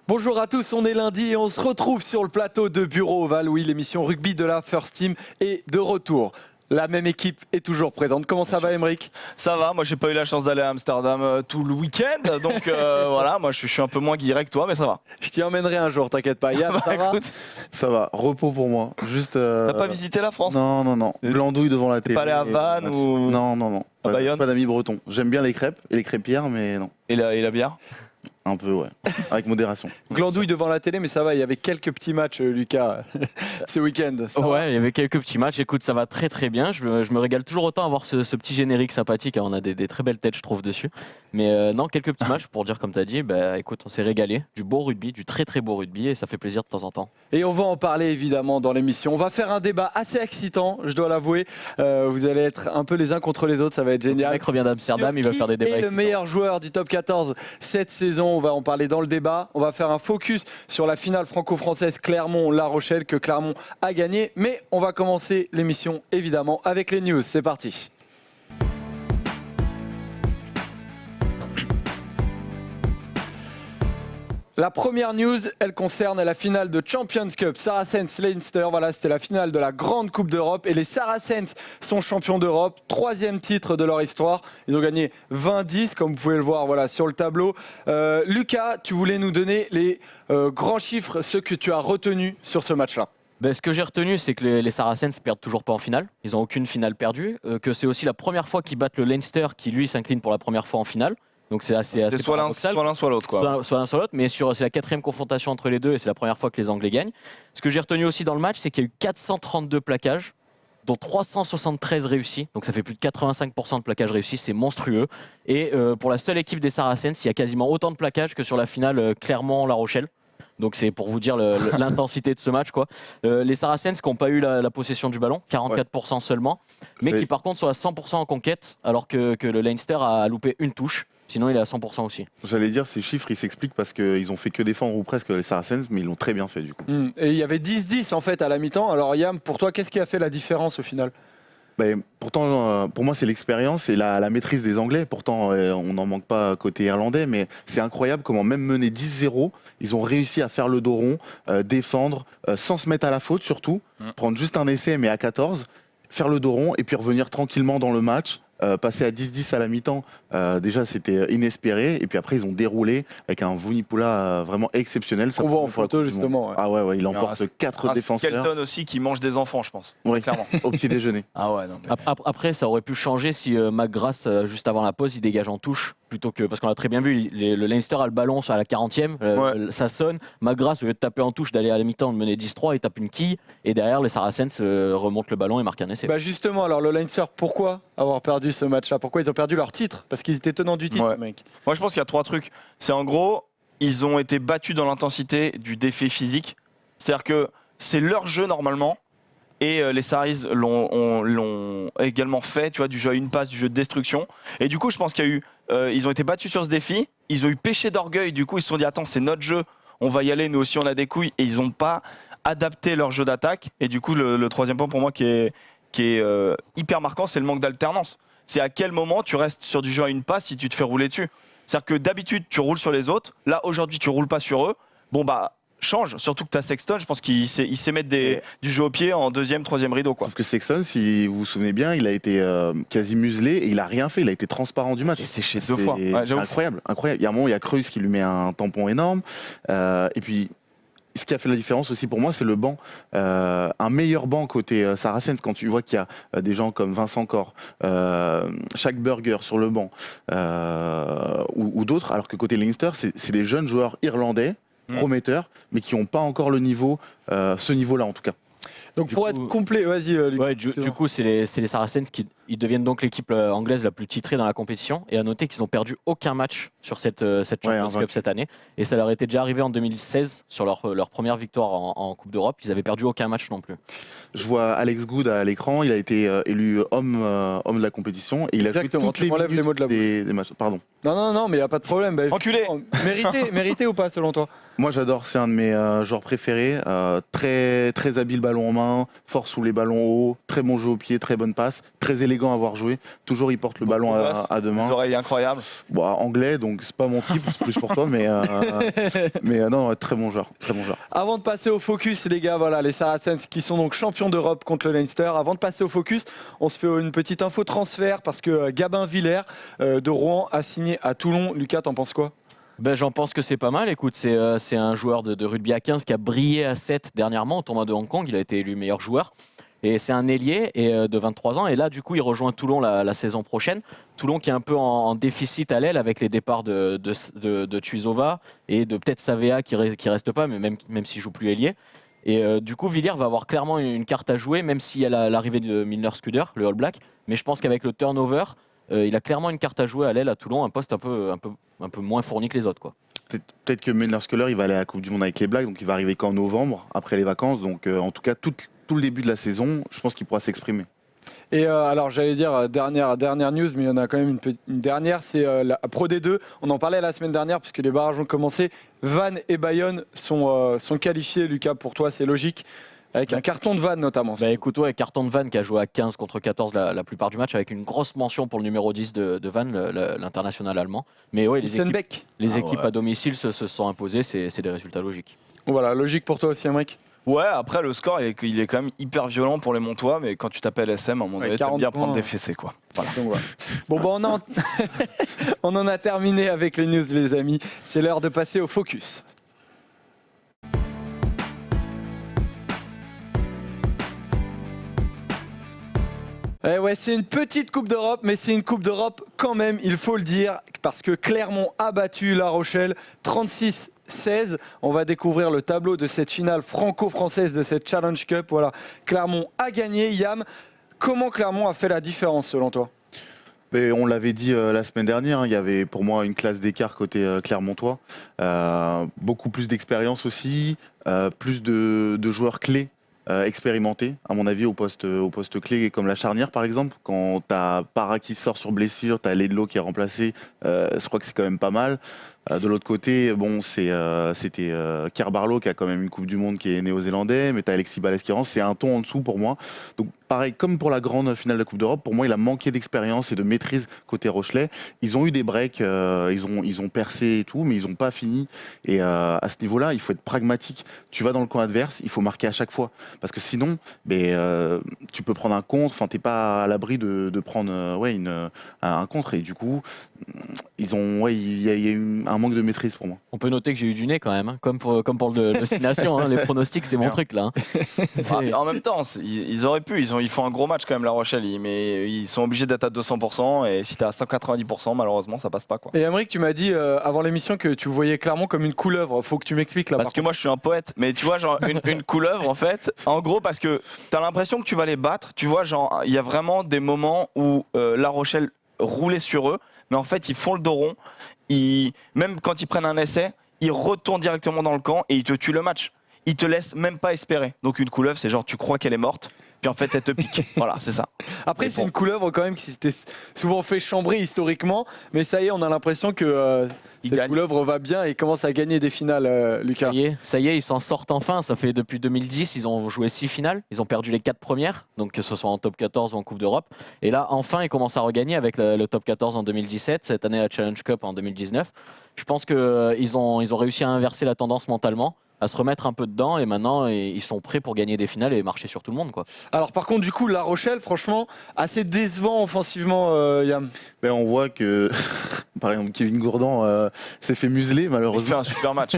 Bonjour à tous, on est lundi et on se retrouve sur le plateau de Bureau Oval. Oui, l'émission rugby de la First Team est de retour. La même équipe est toujours présente. Comment ça va, Aymeric ? Ça va, moi j'ai pas eu la chance d'aller à Amsterdam tout le week-end, donc voilà, moi je suis un peu moins guiré que toi, mais ça va. Je t'y emmènerai un jour, t'inquiète pas. Yann, ça va ? Ça va, repos pour moi. Juste. T'as pas visité la France ? Non. Glandouille devant la T'es télé. pas allé à Vannes ou... Non. À Bayonne ? Pas d'amis bretons. J'aime bien les crêpes et les crêpières, mais non. Et la bière ? Un peu, ouais. Avec modération. Glandouille devant la télé, mais ça va, il y avait quelques petits matchs, Lucas, ce week-end. Ça va ? Ouais, il y avait quelques petits matchs. Écoute, ça va très très bien. Je me régale toujours autant à voir ce petit générique sympathique. On a des très belles têtes, je trouve, dessus. Mais non, quelques petits matchs pour dire, comme tu as dit, écoute, on s'est régalé. Du beau rugby, du très très beau rugby, et ça fait plaisir de temps en temps. Et on va en parler évidemment dans l'émission. On va faire un débat assez excitant, je dois l'avouer. Vous allez être un peu les uns contre les autres, ça va être génial. Le mec revient d'Amsterdam, il va faire des débats. Qui est le meilleur joueur du top 14 cette saison ? On va en parler dans le débat. On va faire un focus sur la finale franco-française Clermont-La Rochelle que Clermont a gagné. Mais on va commencer l'émission évidemment avec les news. C'est parti. La première news, elle concerne la finale de Champions Cup Saracens-Leinster. Voilà, c'était la finale de la grande Coupe d'Europe. Et les Saracens sont champions d'Europe. 3e titre de leur histoire. Ils ont gagné 20-10, comme vous pouvez le voir voilà, sur le tableau. Lucas, tu voulais nous donner les grands chiffres, ceux que tu as retenus sur ce match-là. Ce que j'ai retenu, c'est que les Saracens perdent toujours pas en finale. Ils n'ont aucune finale perdue. Que c'est aussi la première fois qu'ils battent le Leinster, qui lui s'incline pour la première fois en finale. Donc c'est assez soit l'un soit l'autre, quoi. Soit l'un soit l'autre, mais c'est la 4e confrontation entre les deux et c'est la première fois que les Anglais gagnent. Ce que j'ai retenu aussi dans le match, c'est qu'il y a eu 432 plaquages, dont 373 réussis. Donc ça fait plus de 85% de plaquages réussis, c'est monstrueux. Et pour la seule équipe des Saracens, il y a quasiment autant de plaquages que sur la finale Clermont-La Rochelle. Donc c'est pour vous dire l'intensité de ce match, quoi. Les Saracens qui n'ont pas eu la possession du ballon, 44% seulement, mais qui par contre sont à 100% en conquête, alors que le Leinster a loupé une touche. Sinon, il est à 100% aussi. J'allais dire, ces chiffres, ils s'expliquent parce qu'ils ont fait que défendre ou presque les Saracens, mais ils l'ont très bien fait du coup. Et il y avait 10-10 en fait à la mi-temps. Alors Yann, pour toi, qu'est-ce qui a fait la différence au final ? Pourtant, pour moi, c'est l'expérience et la maîtrise des Anglais. Pourtant, on n'en manque pas côté irlandais, mais c'est incroyable comment même mener 10-0, ils ont réussi à faire le dos rond, défendre, sans se mettre à la faute surtout, prendre juste un essai mais à 14, faire le dos rond et puis revenir tranquillement dans le match. Passer à 10-10 à la mi-temps, déjà c'était inespéré. Et puis après, ils ont déroulé avec un Vunipola vraiment exceptionnel. On voit en photo justement. Ouais. Ah ouais, il emporte 4 défenseurs. Skelton aussi qui mange des enfants, je pense. Oui, clairement. Au petit déjeuner. Ah ouais, non, mais... Après, ça aurait pu changer si McGrath, juste avant la pause, il dégage en touche. Plutôt que, parce qu'on a très bien vu, le Leinster a le ballon à la 40e, ça sonne. McGrath, au lieu de taper en touche, d'aller à la mi-temps, de mener 10-3, il tape une quille. Et derrière, les Saracens remontent le ballon et marquent un essai. Justement, alors le Leinster, pourquoi avoir perdu ce match-là ? Pourquoi ils ont perdu leur titre ? Parce qu'ils étaient tenants du titre, mec. Moi, je pense qu'il y a 3 trucs. C'est en gros, ils ont été battus dans l'intensité du défi physique. C'est-à-dire que c'est leur jeu normalement. Et les Saris l'ont également fait, tu vois, du jeu à une passe, du jeu de destruction. Et du coup, je pense qu'il y a eu, ils ont été battus sur ce défi. Ils ont eu péché d'orgueil. Du coup, ils se sont dit, attends, c'est notre jeu. On va y aller. Nous aussi, on a des couilles. Et ils n'ont pas adapté leur jeu d'attaque. Et du coup, le 3e point pour moi qui est hyper marquant, c'est le manque d'alternance. C'est à quel moment tu restes sur du jeu à une passe si tu te fais rouler dessus. C'est-à-dire que d'habitude, tu roules sur les autres. Là, aujourd'hui, tu roules pas sur eux. Bon, change, surtout que tu as Sexton, je pense qu'il sait mettre du jeu au pied en 2e, 3e rideau, quoi. Sauf que Sexton, si vous vous souvenez bien, il a été quasi muselé et il a rien fait, il a été transparent du match. Et c'est chez 2 fois. C'est incroyable. Il y a un moment, il y a Creus qui lui met un tampon énorme. Et puis, ce qui a fait la différence aussi pour moi, c'est le banc. Un meilleur banc côté Saracens, quand tu vois qu'il y a des gens comme Vincent Corr, Shaq Burger sur le banc, ou d'autres, alors que côté Leinster, c'est des jeunes joueurs irlandais, prometteurs, mais qui n'ont pas encore le niveau, ce niveau-là en tout cas. Donc pour être complet, vas-y Luc. Ouais, du coup, c'est les Saracens qui ils deviennent donc l'équipe anglaise la plus titrée dans la compétition. Et à noter qu'ils n'ont perdu aucun match sur cette Champions Cup cette année. Et ça leur était déjà arrivé en 2016 sur leur première victoire en Coupe d'Europe. Ils n'avaient perdu aucun match non plus. Je vois Alex Good à l'écran. Il a été élu homme de la compétition. Et il a joué toutes les minutes mots de la des matchs. Pardon. Non, mais il n'y a pas de problème. Enculé. Mérité ou pas selon toi ? Moi j'adore, c'est un de mes joueurs préférés, très, très habile ballon en main, fin, fort sous les ballons hauts, très bon jeu au pied, très bonne passe, très élégant à voir jouer. Toujours, il porte le ballon à deux mains. Des oreilles incroyables. Bon, anglais, donc c'est pas mon type, c'est plus pour toi, mais non, très bon joueur, très bon joueur. Avant de passer au focus, les gars, voilà, les Saracens qui sont donc champions d'Europe contre le Leinster. Avant de passer au focus, on se fait une petite info transfert parce que Gabin Villers de Rouen a signé à Toulon. Lucas, t'en penses quoi? Ben, j'en pense que c'est pas mal. Écoute, c'est un joueur de rugby à 15 qui a brillé à 7 dernièrement au tournoi de Hong Kong. Il a été élu meilleur joueur. Et c'est un ailier de 23 ans. Et là, du coup, il rejoint Toulon la saison prochaine. Toulon qui est un peu en déficit à l'aile avec les départs de Tuisova et de peut-être Savea qui reste pas, mais même s'il joue plus ailier. Et du coup, Villiers va avoir clairement une carte à jouer, même s'il y a l'arrivée de Milner Scudder, le All Black. Mais je pense qu'avec le turnover, il a clairement une carte à jouer à l'aile à Toulon, un poste un peu moins fourni que les autres, quoi. Peut-être que Milner Scudder, il va aller à la Coupe du Monde avec les Blacks, donc il va arriver qu'en novembre, après les vacances. Donc en tout cas, tout le début de la saison, je pense qu'il pourra s'exprimer. Et alors j'allais dire dernière news, mais il y en a quand même une dernière, c'est la Pro D2. On en parlait la semaine dernière puisque les barrages ont commencé. Vannes et Bayonne sont qualifiés. Lucas, pour toi c'est logique, avec un carton de Vannes notamment. Bah écoute, ouais, carton de Vannes qui a joué à 15 contre 14 la plupart du match, avec une grosse mention pour le numéro 10 de Vannes, l'international allemand. Mais ouais, les équipes à domicile se sont imposées, c'est des résultats logiques. Voilà, logique pour toi aussi, Emric. Ouais, après le score il est quand même hyper violent pour les Montois, mais quand tu t'appelles SM, à un moment donné, t'aimes bien prendre des fessées, quoi. Voilà. Donc, voilà. Bon, bah, on en a terminé avec les news, les amis. C'est l'heure de passer au focus. Ouais, c'est une petite Coupe d'Europe, mais c'est une Coupe d'Europe quand même, il faut le dire, parce que Clermont a battu La Rochelle 36-16. On va découvrir le tableau de cette finale franco-française de cette Challenge Cup. Voilà, Clermont a gagné. Yam, comment Clermont a fait la différence selon toi? Mais on l'avait dit la semaine dernière, il y avait pour moi une classe d'écart côté clermontois. Beaucoup plus d'expérience aussi, plus de joueurs clés. Expérimentés, à mon avis, au poste clé, comme la charnière par exemple. Quand tu as Para qui sort sur blessure, tu as Ledlow qui est remplacé, je crois que c'est quand même pas mal. De l'autre côté, bon, c'était Kerr-Barlow qui a quand même une Coupe du Monde qui est néo-zélandais, mais tu as Alexis Balès qui rentre, c'est un ton en dessous pour moi. Donc pareil, comme pour la grande finale de la Coupe d'Europe, pour moi il a manqué d'expérience et de maîtrise côté Rochelais. Ils ont eu des breaks, ils ont percé et tout, mais ils n'ont pas fini. Et à ce niveau-là, il faut être pragmatique. Tu vas dans le camp adverse, il faut marquer à chaque fois. Parce que sinon, tu peux prendre un contre, enfin t'es pas à l'abri de prendre un contre. Et du coup, il y a eu un manque de maîtrise pour moi. On peut noter que j'ai eu du nez quand même, hein, comme pour le destination. Hein, les pronostics, c'est mon truc là. Hein. En même temps, ils auraient pu, ils font un gros match quand même, La Rochelle, mais ils sont obligés d'être à 200%, et si t'es à 190%, malheureusement, ça passe pas, quoi. Et Emric, tu m'as dit avant l'émission que tu voyais Clermont comme une couleuvre. Faut que tu m'expliques là. Parce que moi, je suis un poète, mais tu vois, genre une couleuvre en fait. En gros, parce que t'as l'impression que tu vas les battre. Tu vois, genre, il y a vraiment des moments où La Rochelle roulait sur eux, mais en fait, ils font le dos rond. Même quand ils prennent un essai, ils retournent directement dans le camp et ils te tuent le match. Ils te laissent même pas espérer. Donc une couleuvre, c'est genre tu crois qu'elle est morte, puis en fait elle te pique. Voilà, c'est ça. Après, c'est une couleuvre quand même qui s'était souvent fait chambrer historiquement, mais ça y est, on a l'impression que cette couleuvre va bien et commence à gagner des finales, Lucas. Ça y est, ils s'en sortent enfin. Ça fait depuis 2010, ils ont joué 6 finales. Ils ont perdu les 4 premières, donc que ce soit en top 14 ou en Coupe d'Europe. Et là, enfin, ils commencent à regagner avec le top 14 en 2017, cette année la Challenge Cup en 2019. Je pense qu'ils ont réussi à inverser la tendance mentalement, à se remettre un peu dedans, et maintenant ils sont prêts pour gagner des finales et marcher sur tout le monde, quoi. Alors par contre, du coup, La Rochelle, franchement, assez décevant offensivement, Yam. On voit que par exemple Kevin Gourdan s'est fait museler malheureusement. Il fait un super match.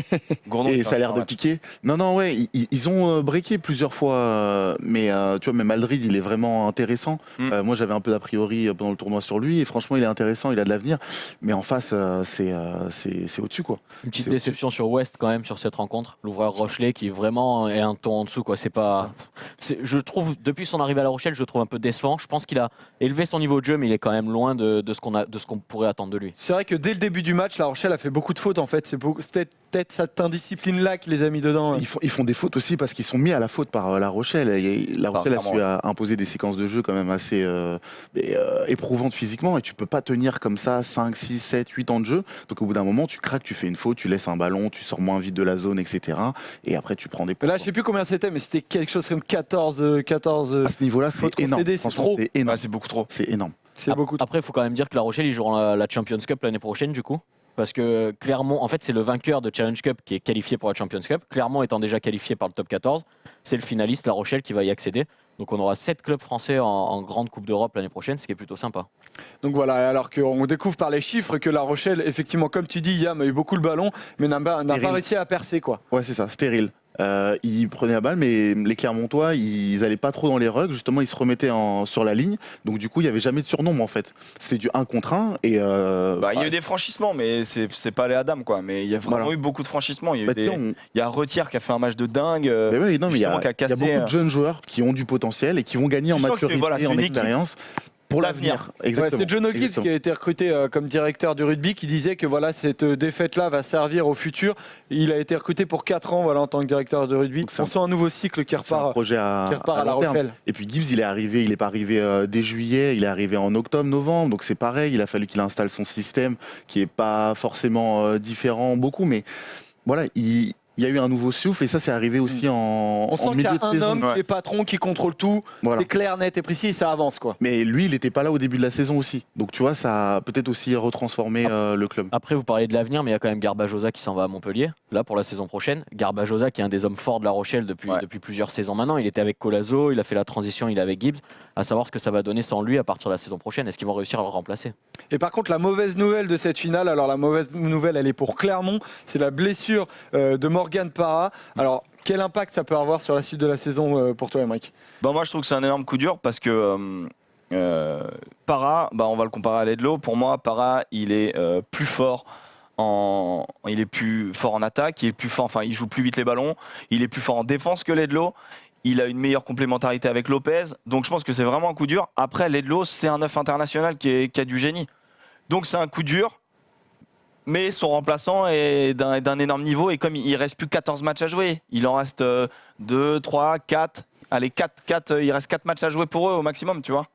Gourdon, et ça a l'air de piquer. Non, ouais, ils ont breaké plusieurs fois, mais tu vois, même Aldrid, il est vraiment intéressant. Moi, j'avais un peu d'a priori pendant le tournoi sur lui, et franchement, il est intéressant, il a de l'avenir. Mais en face, c'est au-dessus, quoi. Une petite déception sur West quand même sur cette rencontre. L'ouvreur Rochelet qui vraiment est un ton en dessous, quoi. Je trouve depuis son arrivée à La Rochelle, je le trouve un peu décevant. Je pense qu'il a élevé son niveau de jeu, mais il est quand même loin de ce qu'on pourrait attendre de lui. C'est vrai que dès le début du match, La Rochelle a fait beaucoup de fautes en fait. C'était peut-être cette indiscipline-là qui les a mis dedans. Ils font des fautes aussi parce qu'ils sont mis à la faute par La Rochelle. La Rochelle a su imposer des séquences de jeu quand même assez éprouvantes physiquement, et tu peux pas tenir comme ça 5, 6, 7, 8 ans de jeu. Donc au bout d'un moment, tu craques, tu fais une faute, tu laisses un ballon, tu sors moins vite de la zone, etc. etc. Et après, tu prends des Mais points. là, je sais plus combien c'était, mais c'était quelque chose comme 14. À ce niveau-là, c'est fautes énorme. concédées, c'est Franchement, trop. c'est énorme. Ouais, c'est beaucoup trop. C'est énorme. C'est beaucoup. Après, il faut quand même dire que La Rochelle, ils joueront la Champions Cup l'année prochaine, du coup. Parce que Clermont, en fait, c'est le vainqueur de Challenge Cup qui est qualifié pour la Champions Cup. Clermont étant déjà qualifié par le top 14, c'est le finaliste La Rochelle qui va y accéder. Donc on aura 7 clubs français en grande Coupe d'Europe l'année prochaine, ce qui est plutôt sympa. Donc voilà, alors qu'on découvre par les chiffres que La Rochelle, effectivement, comme tu dis, Yam a eu beaucoup le ballon, mais n'a pas réussi à percer, quoi. Ouais, c'est ça, stérile. Ils prenaient la balle, mais les Clermontois, ils allaient pas trop dans les rugs. Justement, ils se remettaient sur la ligne. Donc, du coup, il n'y avait jamais de surnombre, en fait. C'était du 1 contre 1. Et, Il y a eu des franchissements, mais c'est pas les Adam, quoi. Mais il y a vraiment eu beaucoup de franchissements. Il y a, il y a Retière qui a fait un match de dingue. Mais oui, non, mais il y a cassé, beaucoup de jeunes joueurs qui ont du potentiel et qui vont gagner en maturité, en expérience. Pour l'avenir, exactement. Ouais, c'est John Gibbs qui a été recruté comme directeur du rugby qui disait que voilà, cette défaite-là va servir au futur. Il a été recruté pour 4 ans en tant que directeur de rugby. On sent un nouveau cycle qui repart, un projet à La Rochelle. Et puis Gibbs, il n'est pas arrivé dès juillet, il est arrivé en octobre, novembre. Donc c'est pareil, il a fallu qu'il installe son système qui n'est pas forcément différent beaucoup. Mais voilà, il y a eu un nouveau souffle et ça c'est arrivé aussi On sent qu'il y a un homme qui est patron, qui contrôle tout, c'est clair, net et précis et ça avance, quoi. Mais lui il n'était pas là au début de la saison aussi, donc tu vois ça a peut-être aussi retransformé le club. Après vous parlez de l'avenir, mais il y a quand même Garbajosa qui s'en va à Montpellier, là pour la saison prochaine. Garbajosa qui est un des hommes forts de La Rochelle depuis plusieurs saisons maintenant, il était avec Colazo, il a fait la transition, il est avec Gibbs, à savoir ce que ça va donner sans lui à partir de la saison prochaine, est-ce qu'ils vont réussir à le remplacer? Et par contre la mauvaise nouvelle de cette finale, alors la mauvaise nouvelle elle est pour Clermont, c'est la blessure de Morgan Parra. Alors, quel impact ça peut avoir sur la suite de la saison pour toi, Emric? Moi, je trouve que c'est un énorme coup dur parce que Parra, on va le comparer à Ledlow. Pour moi, Parra, il est plus fort. Il est plus fort en attaque, il est plus fort. Enfin, il joue plus vite les ballons. Il est plus fort en défense que Ledlow. Il a une meilleure complémentarité avec Lopez. Donc, je pense que c'est vraiment un coup dur. Après, Ledlow, c'est un neuf international qui a du génie. Donc, c'est un coup dur. Mais son remplaçant est d'un énorme niveau et comme il reste plus que 14 matchs à jouer, il en reste 2, 3, 4. Allez, 4, il reste 4 matchs à jouer pour eux au maximum, tu vois.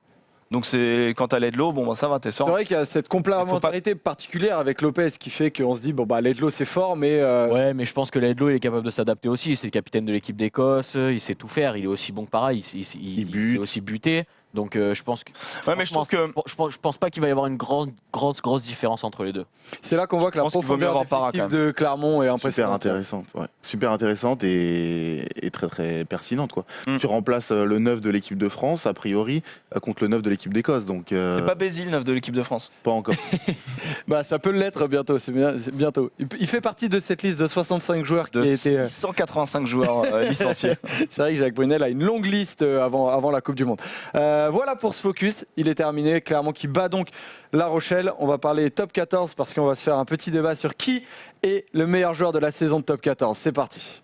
Donc c'est quand t'as Ledlow, ça va, t'es sûr. C'est vrai qu'il y a cette complémentarité particulière avec Lopez qui fait qu'on se dit Ledlow c'est fort, mais ouais, mais je pense que Ledlow il est capable de s'adapter aussi. C'est le capitaine de l'équipe d'Écosse, il sait tout faire. Il est aussi bon que pareil, il sait aussi buter. Donc je pense que. Ouais, mais je trouve que. Je pense pas qu'il va y avoir une grosse différence entre les deux. C'est là qu'on voit que la profondeur d'effectif de Clermont est impressionnante. Super intéressante et très très pertinente, quoi. Tu remplaces le 9 de l'équipe de France a priori contre le 9 de l'équipe d'Écosse, donc. C'est pas Bézil, 9 de l'équipe de France. Pas encore. Ça peut l'être bientôt. C'est bientôt. Il fait partie de cette liste de 65 joueurs qui a été. 185 joueurs licenciés. C'est vrai que Jacques Brunel a une longue liste avant la Coupe du Monde. Voilà pour ce focus, il est terminé. Clermont qui bat donc La Rochelle. On va parler top 14 parce qu'on va se faire un petit débat sur qui est le meilleur joueur de la saison de top 14. C'est parti.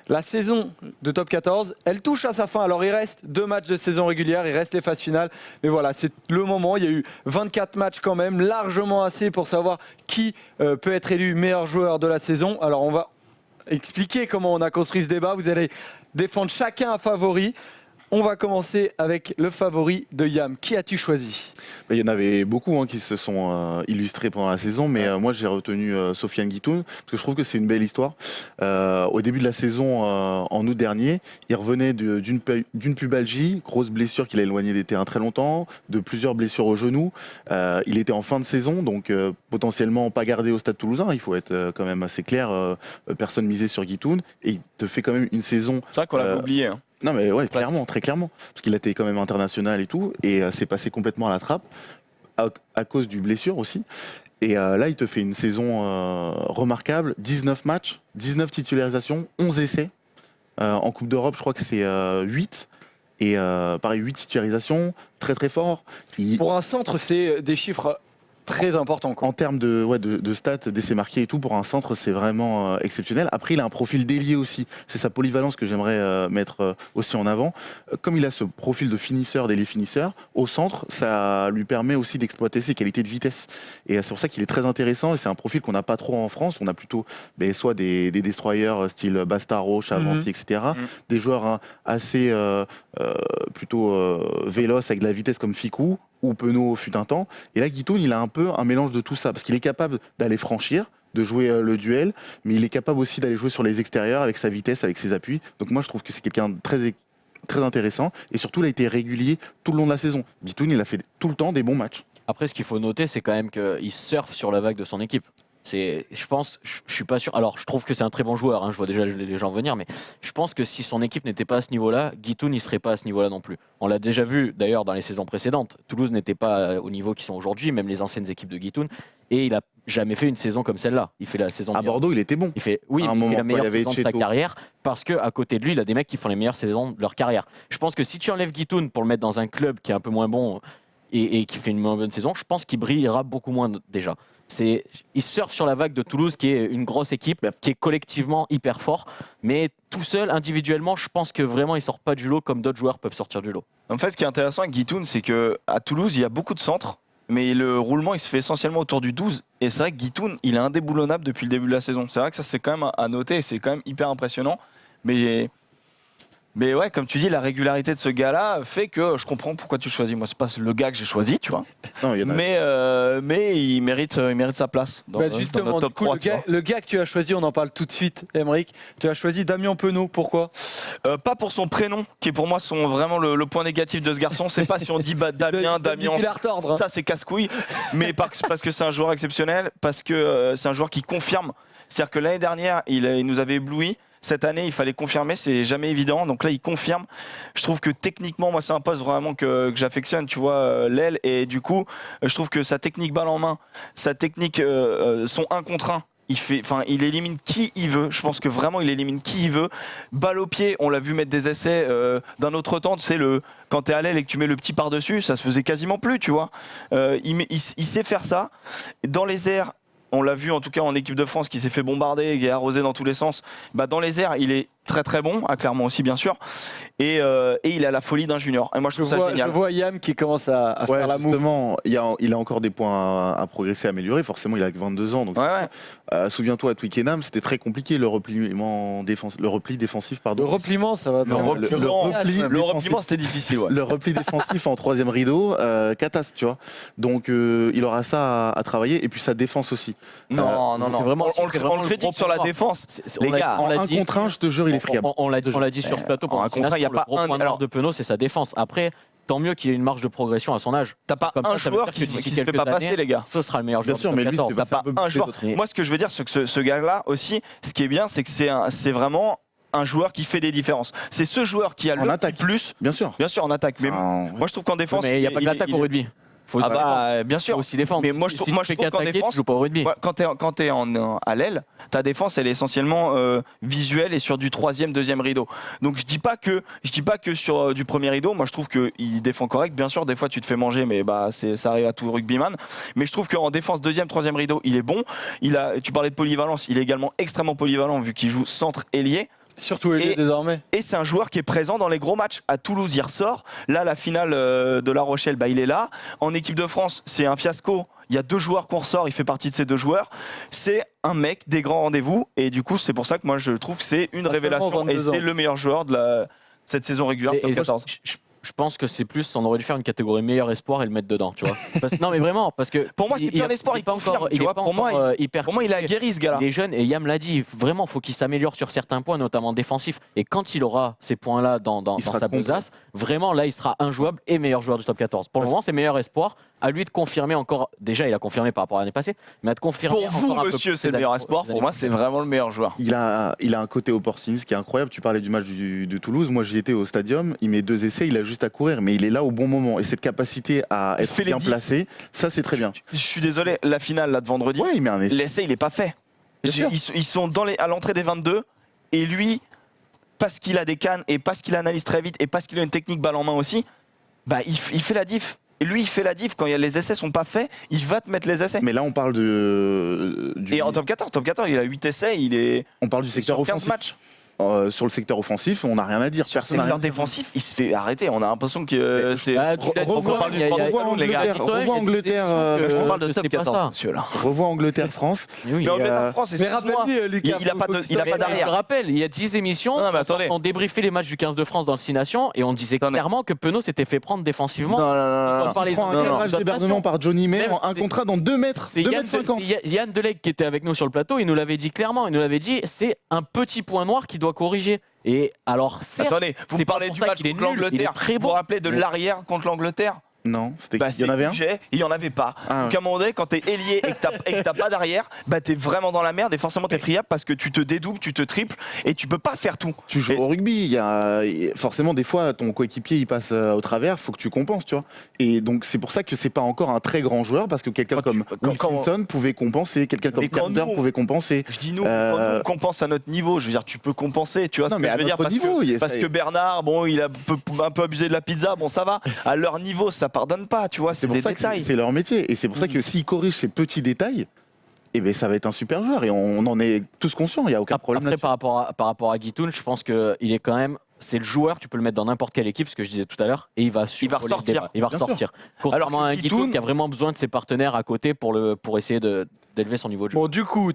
La saison de top 14, elle touche à sa fin. Alors il reste 2 matchs de saison régulière, il reste les phases finales. Mais voilà, c'est le moment. Il y a eu 24 matchs quand même, largement assez pour savoir qui peut être élu meilleur joueur de la saison. Alors on va expliquer comment on a construit ce débat. Vous allez défendre chacun un favori. On va commencer avec le favori de Yam. Qui as-tu choisi? Il y en avait beaucoup qui se sont illustrés pendant la saison, mais moi j'ai retenu Sofiane Guitoun, parce que je trouve que c'est une belle histoire. Au début de la saison, en août dernier, il revenait d'une pubalgie, grosse blessure qui l'a éloigné des terrains très longtemps, de plusieurs blessures au genou. Il était en fin de saison, donc potentiellement pas gardé au Stade Toulousain, il faut être quand même assez clair, personne misait sur Guitoun, et il te fait quand même une saison... C'est vrai qu'on l'avait oublié. Non mais ouais, clairement, très clairement, parce qu'il a été quand même international et tout, et c'est passé complètement à la trappe, à cause du blessure aussi. Et là, il te fait une saison remarquable, 19 matchs, 19 titularisations, 11 essais. En Coupe d'Europe, je crois que c'est 8. Et pareil, 8 titularisations, très très fort. Pour un centre, c'est des chiffres très important, quoi. En termes de stats, d'essais marqués et tout, pour un centre, c'est vraiment exceptionnel. Après, il a un profil d'ailier aussi. C'est sa polyvalence que j'aimerais mettre aussi en avant. Comme il a ce profil de finisseur, d'ailier finisseur, au centre, ça lui permet aussi d'exploiter ses qualités de vitesse. Et c'est pour ça qu'il est très intéressant. Et c'est un profil qu'on n'a pas trop en France. On a plutôt soit des destroyers style Bastaro, Chavancy, etc. Des joueurs assez plutôt véloces avec de la vitesse comme Ficou. où Penaud fut un temps. Et là, Guitoun, il a un peu un mélange de tout ça, parce qu'il est capable d'aller franchir, de jouer le duel, mais il est capable aussi d'aller jouer sur les extérieurs avec sa vitesse, avec ses appuis. Donc moi, je trouve que c'est quelqu'un de très intéressant. Et surtout, il a été régulier tout le long de la saison. Guitoun, il a fait tout le temps des bons matchs. Après, ce qu'il faut noter, c'est quand même qu'il surfe sur la vague de son équipe. Je pense, je suis pas sûr. Alors, je trouve que c'est un très bon joueur. Hein, je vois déjà les gens venir, mais je pense que si son équipe n'était pas à ce niveau-là, Guitoun n'y serait pas à ce niveau-là non plus. On l'a déjà vu d'ailleurs dans les saisons précédentes. Toulouse n'était pas au niveau qu'ils sont aujourd'hui, même les anciennes équipes de Guitoun. Et il a jamais fait une saison comme celle-là. Il fait la saison À Bordeaux, il était bon. Il fait, oui, À un il fait moment, la meilleure il y avait saison de sa Etcheto. carrière parce qu'à côté de lui, il a des mecs qui font les meilleures saisons de leur carrière. Je pense que si tu enlèves Guitoun pour le mettre dans un club qui est un peu moins bon et qui fait une moins bonne saison, je pense qu'il brillera beaucoup moins déjà. Il surfe sur la vague de Toulouse qui est une grosse équipe, qui est collectivement hyper fort, mais tout seul, individuellement, je pense que vraiment il sort pas du lot comme d'autres joueurs peuvent sortir du lot. En fait, ce qui est intéressant avec Guitoun, c'est qu'à Toulouse, il y a beaucoup de centres, mais le roulement, il se fait essentiellement autour du 12. Et c'est vrai que Guitoun, il est indéboulonnable depuis le début de la saison. C'est vrai que ça, c'est quand même à noter, c'est quand même hyper impressionnant. Mais ouais, comme tu dis, la régularité de ce gars-là fait que je comprends pourquoi tu le choisis. Moi, c'est pas le gars que j'ai choisi, tu vois. Non, il y en a- Mais il mérite sa place dans, Bah, dans justement, notre top du coup, 3. tu vois. le gars que tu as choisi, on en parle tout de suite, Aymeric. Tu as choisi Damien Penaud. Pourquoi? Pas pour son prénom, qui est pour moi vraiment le point négatif de ce garçon. C'est pas si on dit Damien, Il a retordre. ça c'est casse-couille, mais parce que c'est un joueur exceptionnel, parce que c'est un joueur qui confirme. C'est-à-dire que l'année dernière, il nous avait ébloui. Cette année, il fallait confirmer, c'est jamais évident. Donc là, il confirme. Je trouve que techniquement, moi, c'est un poste vraiment que j'affectionne, tu vois, l'aile. Et du coup, je trouve que sa technique balle en main, sa technique, son 1 contre 1, il élimine qui il veut. Je pense que vraiment, il élimine qui il veut. Balle au pied, on l'a vu mettre des essais d'un autre temps. Tu sais, quand t'es à l'aile et que tu mets le petit par-dessus, ça se faisait quasiment plus, tu vois. Il sait faire ça. Dans les airs, on l'a vu en tout cas en équipe de France qui s'est fait bombarder, qui est arrosé dans tous les sens. Bah, dans les airs, il est très très bon, à Clermont aussi bien sûr. Et il a la folie d'un junior. Et moi je trouve ça génial. Je vois Yam qui commence à Ouais, faire la moue. justement, il a encore des points à progresser, à améliorer. Forcément, il a que 22 ans. Donc, Ouais. souviens-toi, à Twickenham, c'était très compliqué le repli défensif. Pardon. Le repliement, ça va. Non, très bien. Le repliement c'était difficile. Ouais. Le repli défensif en troisième rideau, catastrophe, tu vois. Donc, il aura ça à travailler. Et puis sa défense aussi. Non. c'est vraiment- on c'est vraiment le le critique gros sur la point. défense. On Les l'a- gars, on En l'a 1 dit, contre 1, je te jure, il est friable. On l'a dit sur ce plateau. en un contre un, il y a pas le gros un- point alors- noir de Penaud, c'est sa défense. Après, tant mieux qu'il ait une marge de progression à son âge. t'as pas Comme un ça veut joueur dire qui que d'ici se fait quelques pas passer, années, les gars. Ce sera le meilleur Bien joueur sûr, du mais top lui, 14. c'est T'as C'est un pas peu un plus joueur. d'autres. Mais- Moi, ce que je veux dire, c'est que ce gars-là aussi, ce qui est bien, c'est que c'est vraiment un joueur qui fait des différences. C'est ce joueur qui a En le attaque. petit plus, Bien sûr. bien sûr, en attaque. Mais moi, je trouve qu'en défense, Mais il n'y a pas que l'attaque au rugby. Faut aussi défendre. bien Faut sûr. aussi défendre. Mais moi, je Si trouve- tu moi, je fais trouve qu'en qu'attaquer, défense, tu joues pas au rugby. Ouais, quand t'es à l'aile, ta défense elle est essentiellement visuelle et sur du troisième, deuxième rideau. Donc je dis pas que sur du premier rideau, moi je trouve qu'il défend correct. Bien sûr, des fois tu te fais manger, mais ça arrive à tout rugbyman. Mais je trouve qu'en défense deuxième, troisième rideau, il est bon. Tu parlais de polyvalence, il est également extrêmement polyvalent vu qu'il joue centre ailier. Surtout ailier Et- désormais. Et c'est un joueur qui est présent dans les gros matchs. À Toulouse, il ressort. Là, la finale de La Rochelle, il est là. En équipe de France, c'est un fiasco. Il y a 2 joueurs qu'on ressort, il fait partie de ces 2 joueurs. C'est un mec des grands rendez-vous. Et du coup, c'est pour ça que moi, je trouve que c'est une Pas révélation. seulement Et 22 c'est ans. le meilleur joueur de cette saison régulière, Et top 14. je pense que c'est plus, on aurait dû faire une catégorie meilleur espoir et le mettre dedans, tu vois. Non, mais vraiment, parce que Pour moi, c'est plus un espoir, est il pas confirme, encore, tu il est vois. pas Pour moi, encore, hyper. Pour moi, il a guéri ce gars-là. Il est jeune et Yam l'a dit, vraiment, faut qu'il s'améliore sur certains points, notamment défensifs. Et quand il aura ces points-là dans Il sera sa complet. besace, vraiment là, il sera injouable et meilleur joueur du top 14. Pour le moment, c'est meilleur espoir. À lui de confirmer encore. Déjà, il a confirmé par rapport à l'année passée, mais à de confirmer. Pour vous, encore un peu monsieur, plus c'est le ses meilleur années- espoir. ses Pour années moi, c'est vraiment le meilleur joueur. Il a un côté opportuniste qui est incroyable. Tu parlais du match de Toulouse. Moi, j'y étais au stadium. Il met 2 essais. Il a juste à courir, mais il est là au bon moment. Et cette capacité à Il être fait les bien diffs. placé, ça, c'est très bien. Je suis désolé, la finale là de vendredi, Ouais, il met un essai. l'essai, il est pas fait. Bien sûr. Ils sont à l'entrée des 22 et lui, parce qu'il a des cannes et parce qu'il analyse très vite et parce qu'il a une technique balle en main aussi, il fait la diff. Et lui, il fait la diff. Quand les essais sont pas faits, il va te mettre les essais. Mais là, on parle Et en top 14, il a 8 essais, il est on parle du secteur sur 15 offensif. matchs. sur le secteur offensif, on n'a rien à dire. Sur le Personne n'a secteur rien à dire. défensif, il se fait arrêter. On a l'impression que c'est. Bah, tu l'as dit, revois- il y a- revois Angleterre, On parle de c'était top pas 14, ça. monsieur là. Revois Angleterre-France. Mais oui. Mais Angleterre France, Mais excuse-moi. rappelle-lui, Lucas. Il a pas de- il a Mais pas je d'arrière. le rappelle, il y a 10 émissions, Non, mais attendez. on débriefait les matchs du 15 de France dans le 6 Nations et on disait Attendez. clairement que Penaud s'était fait prendre défensivement. Non, non, non, non. Par les Il prend un non, cadrage d'autres d'hébergement nations. par Johnny May, Même, un c'est- contrat dans 2 mètres, C'est 2 Yann, mètres 50. Yann Delec qui était avec nous sur le plateau, il nous l'avait dit clairement, il nous l'avait dit, c'est un petit point noir qu'il doit corriger. Et alors, certes, Attendez, vous c'est pas parlez pour du ça match qu'il est contre nul, il est l'Angleterre. très Vous bon. vous rappelez de Mais- l'arrière contre l'Angleterre? Non, c'était Bah, il y en avait un. et il y en avait pas. Ah, Donc à un moment donné, quand t'es ailier et que t'as pas d'arrière, bah t'es vraiment dans la merde et forcément t'es friable parce que tu te dédoubles, tu te triples et tu peux pas faire tout. Tu joues Et- au rugby, forcément des fois ton coéquipier il passe au travers, faut que tu compenses, tu vois. Et donc c'est pour ça que c'est pas encore un très grand joueur parce que quelqu'un Quand tu- comme quand- Wilkinson pouvait compenser, quelqu'un comme Mais quand Carter nous, pouvait compenser. Je dis nous, Euh, quand nous, on compense à notre niveau. Je veux dire, tu peux compenser, tu vois Non, ce que mais je à veux dire notre niveau, parce que Bernard, bon, il a un peu abusé de la pizza, bon ça va. À leur niveau, ça pardonne pas, tu vois, C'est c'est pour des ça que détails. c'est leur métier et c'est pour ça que s'ils corrigent ces petits détails, eh ben ça va être un super joueur et on en est tous conscients, il y a aucun problème Après, là-dessus. par rapport à Guitoun, je pense qu'il est quand même. C'est le joueur, tu peux le mettre dans n'importe quelle équipe, ce que je disais tout à l'heure, et il va survoler le ressortir. débat. Il va Bien ressortir. Contrairement Alors à que un Guitoun Guitoun qui a vraiment besoin de ses partenaires à côté pour essayer d'élever son niveau de jeu. Bon, du coup,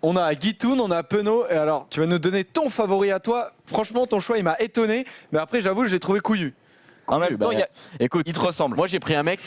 on a Guitoun, on a Penaud. Et alors, tu vas nous donner ton favori à toi. Franchement, ton choix, il m'a étonné. Mais après, j'avoue, je l'ai trouvé couillu. En même temps, Écoute, il te ressemble. moi j'ai pris un mec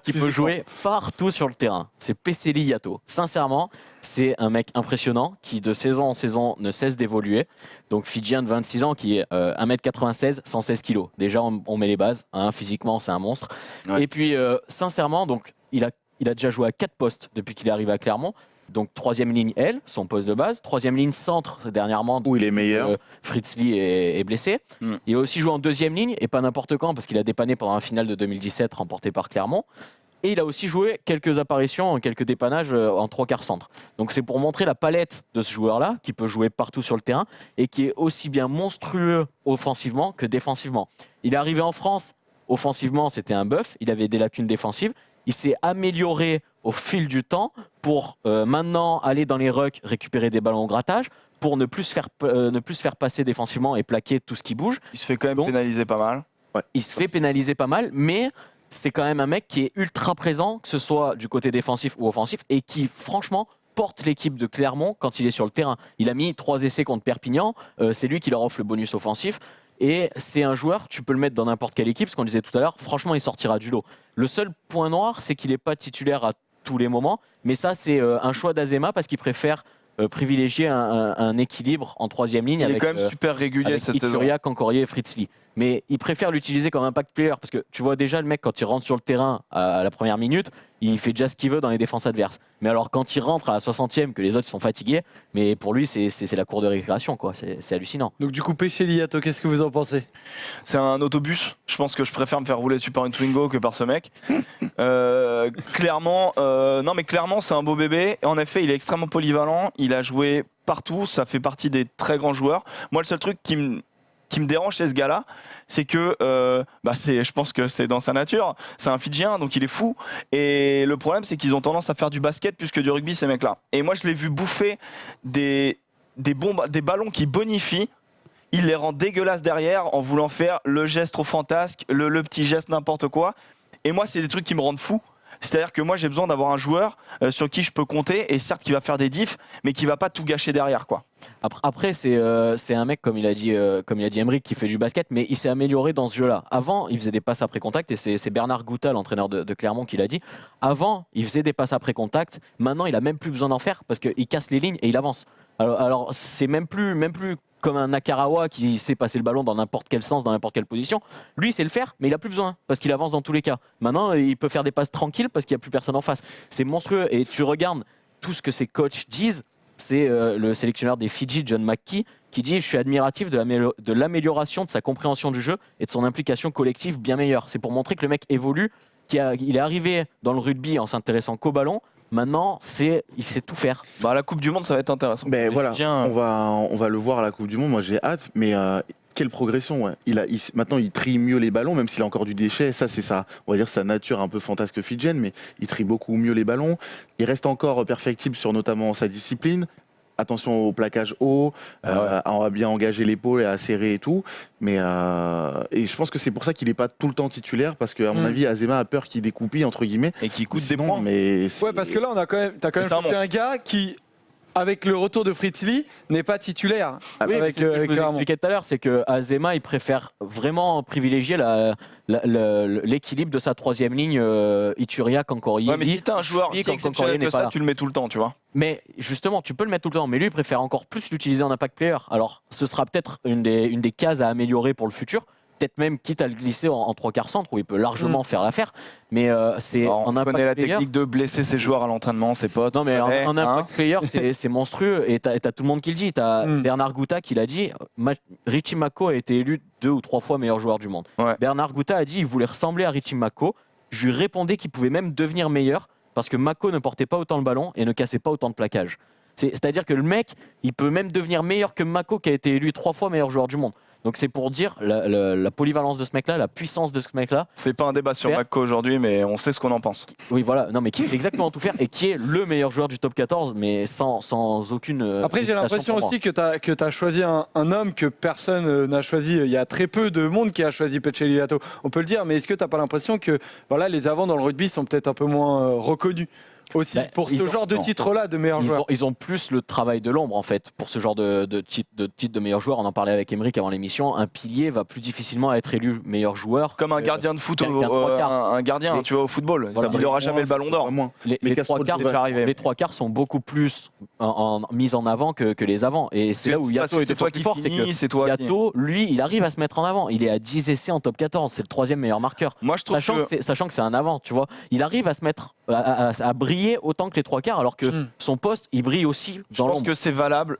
qui peut jouer partout sur le terrain. C'est Peseli Yato. Sincèrement, c'est un mec impressionnant qui de saison en saison ne cesse d'évoluer. Donc Fidjien de 26 ans qui est 1m96, 116 kg. Déjà on met les bases. Hein, physiquement c'est un monstre. Ouais. Et puis sincèrement, donc, il a déjà joué à 4 postes depuis qu'il est arrivé à Clermont. Donc troisième ligne L, son poste de base. Troisième ligne centre dernièrement. Où il est meilleur. Fritz Lee est blessé. Mm. Il a aussi joué en deuxième ligne et pas n'importe quand parce qu'il a dépanné pendant la finale de 2017 remportée par Clermont. Et il a aussi joué quelques apparitions, quelques dépannages en 3/4 centre. Donc c'est pour montrer la palette de ce joueur-là qui peut jouer partout sur le terrain et qui est aussi bien monstrueux offensivement que défensivement. Il est arrivé en France, offensivement c'était un bœuf, il avait des lacunes défensives. Il s'est amélioré au fil du temps pour maintenant aller dans les rucks, récupérer des ballons au grattage, pour ne plus se faire passer défensivement et plaquer tout ce qui bouge. Il se fait quand même Donc- pénaliser pas mal. Il se fait pénaliser pas mal, mais c'est quand même un mec qui est ultra présent, que ce soit du côté défensif ou offensif, et qui franchement porte l'équipe de Clermont quand il est sur le terrain. Il a mis 3 essais contre Perpignan, c'est lui qui leur offre le bonus offensif. Et c'est un joueur, tu peux le mettre dans n'importe quelle équipe, ce qu'on disait tout à l'heure, franchement il sortira du lot. Le seul point noir, c'est qu'il n'est pas titulaire à tous les moments, mais ça c'est un choix d'Azema parce qu'il préfère privilégier un équilibre en troisième ligne Il est avec, quand même super régulier avec cette saison. Ituria, Cancorier et Fritz Lee. Mais il préfère l'utiliser comme impact player parce que tu vois déjà le mec quand il rentre sur le terrain à la première minute, il fait déjà ce qu'il veut dans les défenses adverses. Mais alors quand il rentre à la 60e, que les autres sont fatigués, mais pour lui c'est la cour de récréation quoi. C'est hallucinant. Donc, du coup, Peseli Yato, qu'est-ce que vous en pensez? C'est un autobus. Je pense que je préfère me faire rouler dessus par une Twingo que par ce mec. Clairement, non mais clairement c'est un beau bébé. Et en effet, il est extrêmement polyvalent. Il a joué partout. Ça fait partie des très grands joueurs. Moi, le seul truc qui me dérange chez ce gars-là, c'est que je pense que c'est dans sa nature. C'est un Fidjien, donc il est fou. Et le problème, c'est qu'ils ont tendance à faire du basket plus que du rugby, ces mecs-là. Et moi, je l'ai vu bouffer des ballons qui bonifient. Il les rend dégueulasses derrière en voulant faire le geste trop fantasque, le petit geste n'importe quoi. Et moi, c'est des trucs qui me rendent fou. C'est-à-dire que moi, j'ai besoin d'avoir un joueur sur qui je peux compter, et certes, qui va faire des diffs, mais qui va pas tout gâcher derrière, quoi. Après c'est un mec comme il a dit Emric qui fait du basket, mais il s'est amélioré dans ce jeu-là. Avant, il faisait des passes après contact et c'est Bernard Gouta, l'entraîneur de Clermont, qui l'a dit. Avant, il faisait des passes après contact. Maintenant, il a même plus besoin d'en faire parce qu'il casse les lignes et il avance. Alors c'est même plus comme un Nakarawa qui sait passer le ballon dans n'importe quel sens, dans n'importe quelle position. Lui, il sait le faire, mais il a plus besoin parce qu'il avance dans tous les cas. Maintenant, il peut faire des passes tranquilles parce qu'il n'y a plus personne en face. C'est monstrueux. Et tu regardes tout ce que ses coachs disent. C'est le sélectionneur des Fidji, John McKee, qui dit « Je suis admiratif de l'amélioration de sa compréhension du jeu et de son implication collective bien meilleure. » C'est pour montrer que le mec évolue, il est arrivé dans le rugby en s'intéressant qu'au ballon. Maintenant, il sait tout faire. Bah, la Coupe du Monde, ça va être intéressant. Ben Les voilà, Fidjiens, on va le voir à la Coupe du Monde. Moi, j'ai hâte, mais quelle progression, ouais. Maintenant, il trie mieux les ballons, même s'il a encore du déchet. Ça, c'est ça, on va dire sa nature un peu fantasque fidjienne, mais il trie beaucoup mieux les ballons. Il reste encore perfectible sur notamment sa discipline. attention au plaquage haut, à bien engager l'épaule et à serrer et tout. Mais et je pense que c'est pour ça qu'il n'est pas tout le temps titulaire, parce qu'à mon avis, Azema a peur qu'il découpille, entre guillemets. Et qui coûte des Sinon, points. Mais Ouais, parce que là, t'as quand même C'est un choisi un gars qui, avec le retour de Fritz Lee, n'est pas titulaire. Oui, mais avec, c'est ce que je vous Clermont. expliquais tout à l'heure, c'est que Azema, il préfère vraiment privilégier l'équilibre de sa troisième ligne, Ituria, Kankorié. Ouais, mais si t'as un joueur si exceptionnel que ça, tu le mets tout le temps, tu vois. Mais justement, tu peux le mettre tout le temps, mais lui, il préfère encore plus l'utiliser en impact player. Alors, ce sera peut-être une des cases à améliorer pour le futur. Peut-être même quitte à le glisser en trois quarts centre où il peut largement faire l'affaire. Mais c'est On en impact connaît la player. technique de blesser ses joueurs à l'entraînement, ses potes. Non, mais en impact hein. player, c'est monstrueux. Et t'as tout le monde qui le dit. T'as Bernard Gouta qui l'a dit. Richie Mako a été élu 2 ou 3 fois meilleur joueur du monde. Ouais. Bernard Gouta a dit qu'il voulait ressembler à Richie Mako. Je lui répondais qu'il pouvait même devenir meilleur parce que Mako ne portait pas autant le ballon et ne cassait pas autant de plaquages. C'est-à-dire que le mec, il peut même devenir meilleur que Mako qui a été élu 3 fois meilleur joueur du monde. Donc c'est pour dire la polyvalence de ce mec-là, la puissance de ce mec-là. On fait pas un débat sur Faire. Mako aujourd'hui, mais on sait ce qu'on en pense. Oui, voilà. Non, mais qui sait exactement tout faire et qui est le meilleur joueur du top 14, mais sans aucune. Après, j'ai hésitation l'impression pour moi. aussi que tu as choisi un homme que personne n'a choisi. Il y a très peu de monde qui a choisi Peceliato. On peut le dire, mais est-ce que tu n'as pas l'impression que voilà, les avants dans le rugby sont peut-être un peu moins reconnus aussi pour ce genre de titre-là de meilleur joueur? Ils ont plus le travail de l'ombre en fait pour ce genre de titre de meilleur joueur. On en parlait avec Emeric avant l'émission. Un pilier va plus difficilement être élu meilleur joueur. Comme un gardien de foot, un gardien, tu vois, au football. Voilà. Il n'aura jamais le ballon d'or. Les trois quarts sont beaucoup plus mis en avant que les avants. Et c'est là où Yato est c'est toi qui fort. C'est que c'est toi. Yato, lui, il arrive à se mettre en avant. Il est à 10 essais en top 14. C'est le 3e meilleur marqueur. Moi, je trouve Sachant que c'est un avant, tu vois. Il arrive à se mettre à briller autant que les trois quarts, alors que son poste, il brille aussi je dans pense l'ombre. que c'est valable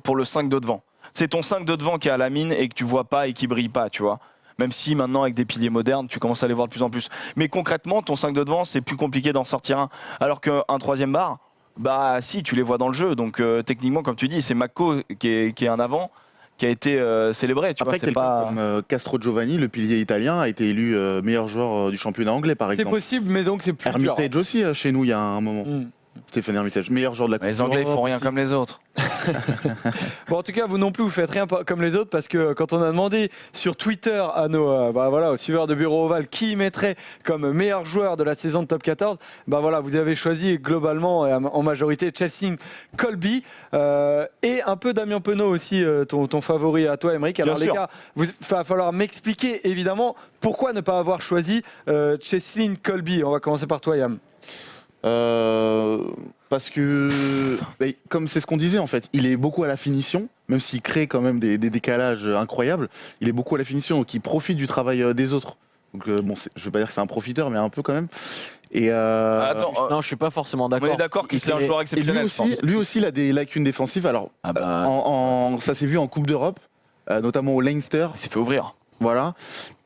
pour le 5 de devant. C'est ton 5 de devant qui est à la mine et que tu vois pas et qui brille pas, tu vois. Même si maintenant, avec des piliers modernes, tu commences à les voir de plus en plus. Mais concrètement, ton 5 de devant, c'est plus compliqué d'en sortir un. Alors qu'un troisième bar, bah si, tu les vois dans le jeu. Donc techniquement, comme tu dis, c'est Mako qui est un avant, qui a été célébré. Tu Après, vois, c'est pas... comme Castro Giovanni, le pilier italien, a été élu meilleur joueur du championnat anglais, par C'est exemple. possible, mais donc c'est plus dur. Hermitage aussi, chez nous, il y a un moment. Stéphane Hermitage, meilleur joueur de la Coupe Les Anglais, ils d'Europe. font rien comme les autres. Bon, en tout cas, vous non plus, vous faites rien comme les autres, parce que quand on a demandé sur Twitter à nos aux suiveurs de Bureau Oval qui mettrait comme meilleur joueur de la saison de Top 14, vous avez choisi globalement et en majorité Chelsea Colby et un peu Damien Penaud aussi, ton favori à toi, Emeric. Alors les gars, il va falloir m'expliquer évidemment pourquoi ne pas avoir choisi Chelsea Colby. On va commencer par toi, Yam. Parce que, comme c'est ce qu'on disait en fait, il est beaucoup à la finition, même s'il crée quand même des décalages incroyables, il est beaucoup à la finition, donc il profite du travail des autres. Donc je vais pas dire que c'est un profiteur, mais un peu quand même. Et Attends, non, je suis pas forcément d'accord. On est d'accord que c'est un joueur et exceptionnel. lui aussi, il a des lacunes défensives. Alors, ça s'est vu en Coupe d'Europe, notamment au Leinster. Il s'est fait ouvrir. Voilà,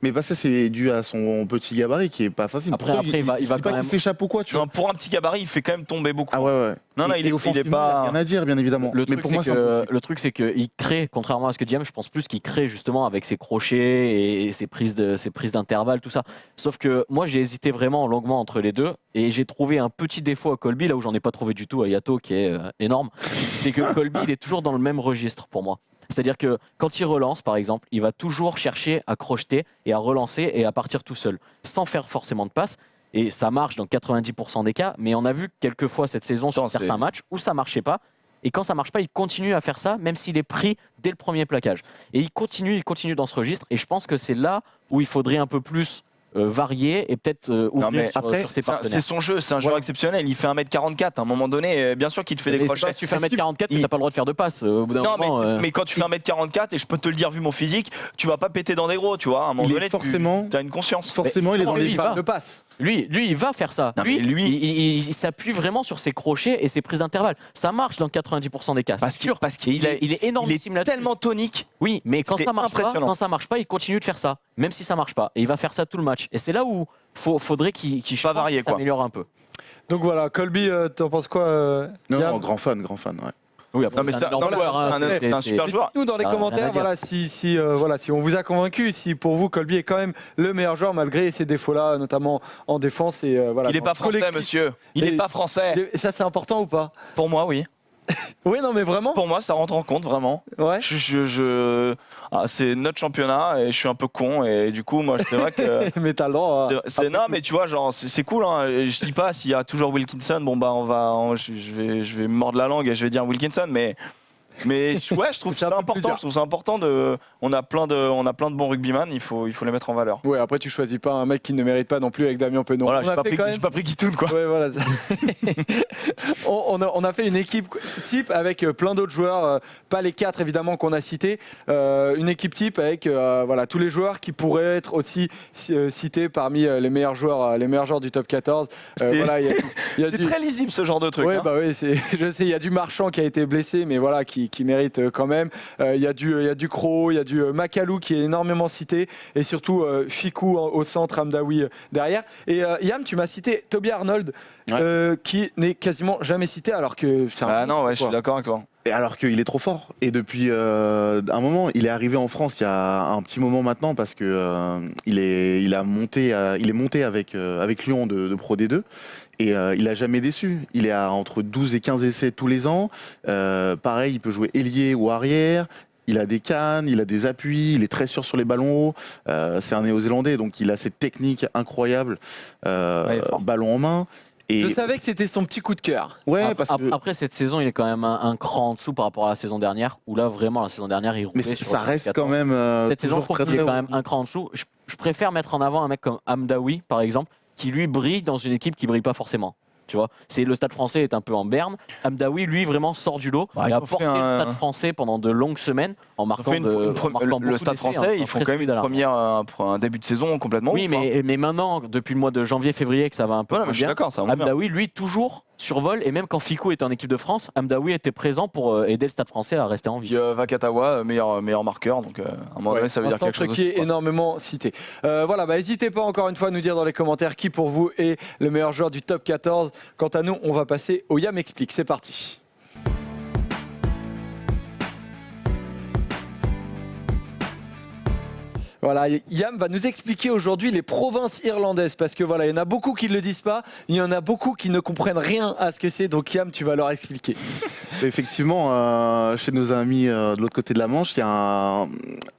mais ça c'est dû à son petit gabarit qui est pas facile. Après, il va quand même s'échappe ou quoi, tu vois. Non, pour un petit gabarit, il fait quand même tomber beaucoup. Ah ouais. Non, il est offensivement, pas. il y a rien à dire, bien évidemment. Le mais truc, pour moi, le truc, c'est qu'il crée, contrairement à ce que dit Diam, je pense plus qu'il crée justement avec ses crochets et ses prises d'intervalle, tout ça. Sauf que moi, j'ai hésité vraiment longuement entre les deux et j'ai trouvé un petit défaut à Colby, là où j'en ai pas trouvé du tout à Yato, qui est énorme. C'est que Colby, il est toujours dans le même registre pour moi. C'est-à-dire que quand il relance, par exemple, il va toujours chercher à crocheter et à relancer et à partir tout seul, sans faire forcément de passe. Et ça marche dans 90% des cas, mais on a vu quelques fois cette saison sur certains matchs où ça marchait pas. Et quand ça marche pas, il continue à faire ça, même s'il est pris dès le premier plaquage. Et il continue dans ce registre. Et je pense que c'est là où il faudrait un peu plus varier et peut-être ouvrir sur ses partenaires. C'est son jeu, c'est un joueur exceptionnel. Il fait 1m44. À un moment donné, bien sûr qu'il te fait des crochets. Si tu fais 1m44, tu n'as pas le droit de faire de passe. Au bout d'un moment, mais quand tu fais 1m44, et je peux te le dire vu mon physique, tu vas pas péter dans des gros, tu vois. À un moment donné, tu as une conscience. Forcément, il est dans les de passe. Lui, il va faire ça. Non, il s'appuie vraiment sur ses crochets et ses prises d'intervalle. Ça marche dans 90% des cas. Parce qu'il est énormissime là-dessus. tellement tonique. Oui, mais quand ça marche pas, il continue de faire ça, même si ça marche pas. Et il va faire ça tout le match. Et c'est là où faudrait qu'il s'améliore un peu. Donc voilà, Colby, t'en penses quoi Non, grand fan, ouais. Oui, après, c'est un super joueur. Nous dans les commentaires, si on vous a convaincu, si pour vous Colby est quand même le meilleur joueur malgré ses défauts-là, notamment en défense et Il n'est pas français, monsieur. Il n'est pas français. Ça c'est important ou pas? Pour moi, oui. Oui, non, mais vraiment. Pour moi, ça rentre en compte vraiment. Ouais. C'est notre championnat et je suis un peu con et du coup, moi, c'est vrai que. Mais t'as le droit. Non, mais tu vois, genre, c'est cool. Hein. Et je dis pas s'il y a toujours Wilkinson, bon bah je vais me mordre la langue et je vais dire Wilkinson, mais ouais, je trouve C'est un ça peu plus important. dur. Je trouve ça important on a plein de bons rugbyman. Il faut les mettre en valeur. Ouais, après tu choisis pas un mec qui ne mérite pas non plus avec Damien Penon. Voilà, On j'ai a pas, fait pris- quand j'ai même. pas pris Kitoun quoi. Ouais, voilà. On a fait une équipe type avec plein d'autres joueurs, pas les 4 évidemment qu'on a cités, une équipe type avec voilà, tous les joueurs qui pourraient être aussi cités parmi les meilleurs joueurs du top 14. Voilà, il y a C'est du... très lisible ce genre de truc. Ouais, hein. bah oui, je sais, il y a du Marchand qui a été blessé, mais voilà, qui mérite quand même. Il y a du Croc, il y a du Macalou qui est énormément cité, et surtout Ficou au centre, Hamdaoui derrière. Et Yam, tu m'as cité Toby Arnold, qui n'est quasiment jamais cité, alors que c'est Ah non, ouais, je suis d'accord avec toi. Et alors qu'il est trop fort. Et depuis un moment, il est arrivé en France il y a un petit moment maintenant parce que il est monté avec Lyon de Pro D2 et il a jamais déçu. Il est à entre 12 et 15 essais tous les ans. Pareil, il peut jouer ailier ou arrière. Il a des cannes, il a des appuis, il est très sûr sur les ballons hauts. C'est un Néo-Zélandais, donc il a cette technique incroyable, ballon en main. Et je savais que c'était son petit coup de cœur. ouais, parce que Après cette saison, il est quand même un cran en dessous par rapport à la saison dernière, où là vraiment la saison dernière il roulait mais sur ça le reste 14. quand même Cette saison, je toujours trouve très qu'il est très quand haut. même un cran en dessous. Je préfère mettre en avant un mec comme Hamdaoui, par exemple, qui lui brille dans une équipe qui brille pas forcément. Tu vois, le Stade Français est un peu en berne. Hamdaoui, lui, vraiment sort du lot. Bah, il ils a ont porté fait le un- Stade Français pendant de longues semaines en marquant, Le beaucoup Stade d'essais, hein, français, ils en font quand même presque un début de saison complètement Oui, ouf, hein. mais maintenant, depuis le mois de janvier-février, que ça va un peu Voilà, moins mais je suis bien, d'accord, ça va bien. Hamdaoui, lui, toujours survole. Et même quand Ficou était en équipe de France, Hamdaoui était présent pour aider le Stade Français à rester en vie. Puis Vakatawa, meilleur marqueur, donc à un moment donné, ça veut dire quelque chose qui aussi. est quoi. énormément cité. Voilà, n'hésitez pas encore une fois à nous dire dans les commentaires qui pour vous est le meilleur joueur du top 14. Quant à nous, on va passer au Yam Explique. C'est parti. Voilà, Yam va nous expliquer aujourd'hui les provinces irlandaises parce que voilà, il y en a beaucoup qui ne le disent pas, il y en a beaucoup qui ne comprennent rien à ce que c'est. Donc Yam, tu vas leur expliquer. Effectivement, chez nos amis de l'autre côté de la Manche, il y a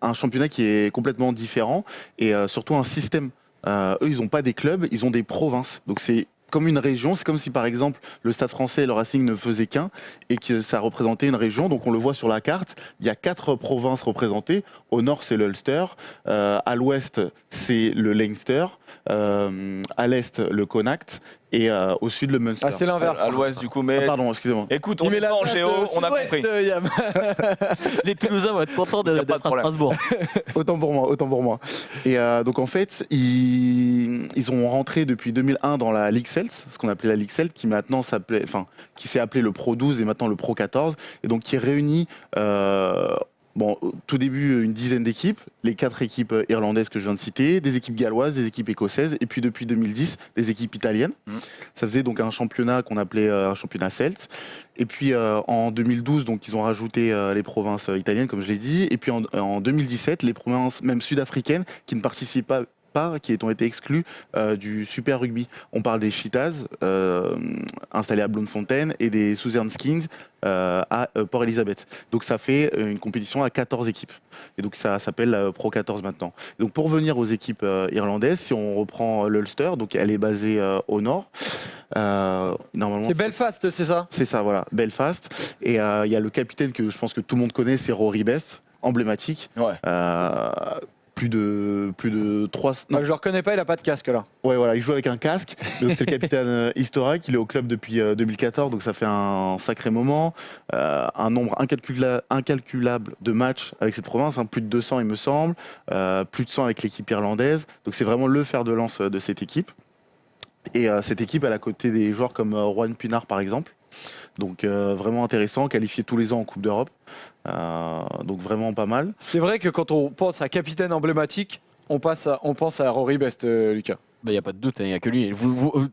un championnat qui est complètement différent et surtout un système. Eux, ils n'ont pas des clubs, ils ont des provinces. Donc c'est comme une région, c'est comme si par exemple le Stade Français et le Racing ne faisaient qu'un et que ça représentait une région. Donc on le voit sur la carte, il y a 4 provinces représentées. Au nord c'est l'Ulster, à l'ouest c'est le Leinster, à l'est le Connacht et au sud le Munster. Ah, c'est l'inverse. À l'ouest du coup, mais Ah, pardon, excusez-moi. écoute, Il on met est pas en place, géo, on a sud-ouest, compris. Yam. Les Toulousains vont être contents Y a pas de d'être à problème. Strasbourg. Autant pour moi. Et donc en fait, ils ont rentré depuis 2001 dans la Ligue Celt, ce qu'on appelait la Ligue Celt, qui s'est appelé le Pro 12 et maintenant le Pro 14, et donc qui réunit au tout début une dizaine d'équipes, les 4 équipes irlandaises que je viens de citer, des équipes galloises, des équipes écossaises, et puis depuis 2010 des équipes italiennes. Ça faisait donc un championnat qu'on appelait un championnat Celt. Et puis en 2012, donc ils ont rajouté les provinces italiennes, comme je l'ai dit. Et puis en 2017, les provinces même sud-africaines qui ne participent pas, qui ont été exclus du Super Rugby. On parle des Cheetahs, installés à Bloemfontein, et des Southern Kings à Port Elizabeth. Donc ça fait une compétition à 14 équipes. Et donc ça s'appelle Pro 14 maintenant. Donc pour venir aux équipes irlandaises, si on reprend l'Ulster, donc elle est basée au nord. Normalement, C'est Belfast, c'est ça? c'est ça, voilà, Belfast. Et il y a le capitaine que je pense que tout le monde connaît, c'est Rory Best, emblématique. Ouais. Plus de 3... Je le reconnais pas, il a pas de casque là. Ouais, voilà, il joue avec un casque. Donc, c'est le capitaine historique. Il est au club depuis 2014, donc ça fait un sacré moment. Un nombre incalculable de matchs avec cette province, hein, plus de 200 il me semble, plus de 100 avec l'équipe irlandaise. Donc c'est vraiment le fer de lance de cette équipe. Et cette équipe, elle a côté des joueurs comme Juan Pinard par exemple. Donc vraiment intéressant, qualifié tous les ans en Coupe d'Europe. Donc vraiment pas mal. C'est vrai que quand on pense à capitaine emblématique, on pense à Rory Best, Lucas. Il n'y a pas de doute, il n'y a que lui.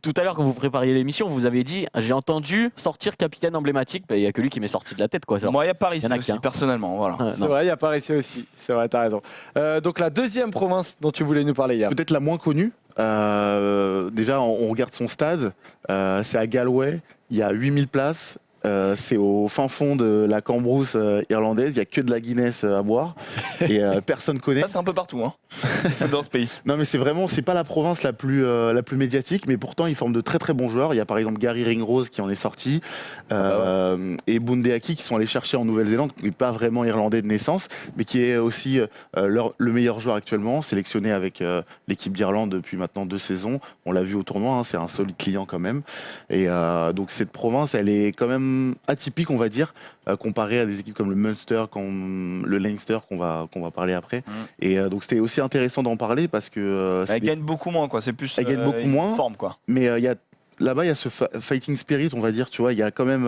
Tout à l'heure, quand vous prépariez l'émission, vous avez dit j'ai entendu sortir capitaine emblématique. Il n'y a que lui qui m'est sorti de la tête. Quoi. Moi, il y a Paris Y en a aussi, qu'un. personnellement. Voilà. C'est vrai, il y a Paris aussi. C'est vrai, t'as raison. Donc la deuxième province dont tu voulais nous parler, Yam. Peut-être la moins connue. Déjà, on regarde son stade. C'est à Galway. Il y a 8000 places. C'est au fin fond de la Cambrousse irlandaise. Il n'y a que de la Guinness à boire et personne connaît. Ça, c'est un peu partout hein, dans ce pays. Non, mais c'est pas la province la plus médiatique, mais pourtant ils forment de très très bons joueurs. Il y a par exemple Gary Ringrose qui en est sorti et Bundeaki qui sont allés chercher en Nouvelle-Zélande, qui n'est pas vraiment irlandais de naissance, mais qui est aussi le meilleur joueur actuellement, sélectionné avec l'équipe d'Irlande depuis maintenant 2 saisons. On l'a vu au tournoi, hein, c'est un solide client quand même. Et donc cette province, elle est quand même atypique, on va dire, comparé à des équipes comme le Munster, comme le Leinster qu'on va parler après. Et donc c'était aussi intéressant d'en parler parce que Elle gagne beaucoup moins, quoi. C'est plus elle gagne beaucoup moins, forme, quoi. mais là-bas, il y a ce fighting spirit, on va dire, tu vois, il y a quand même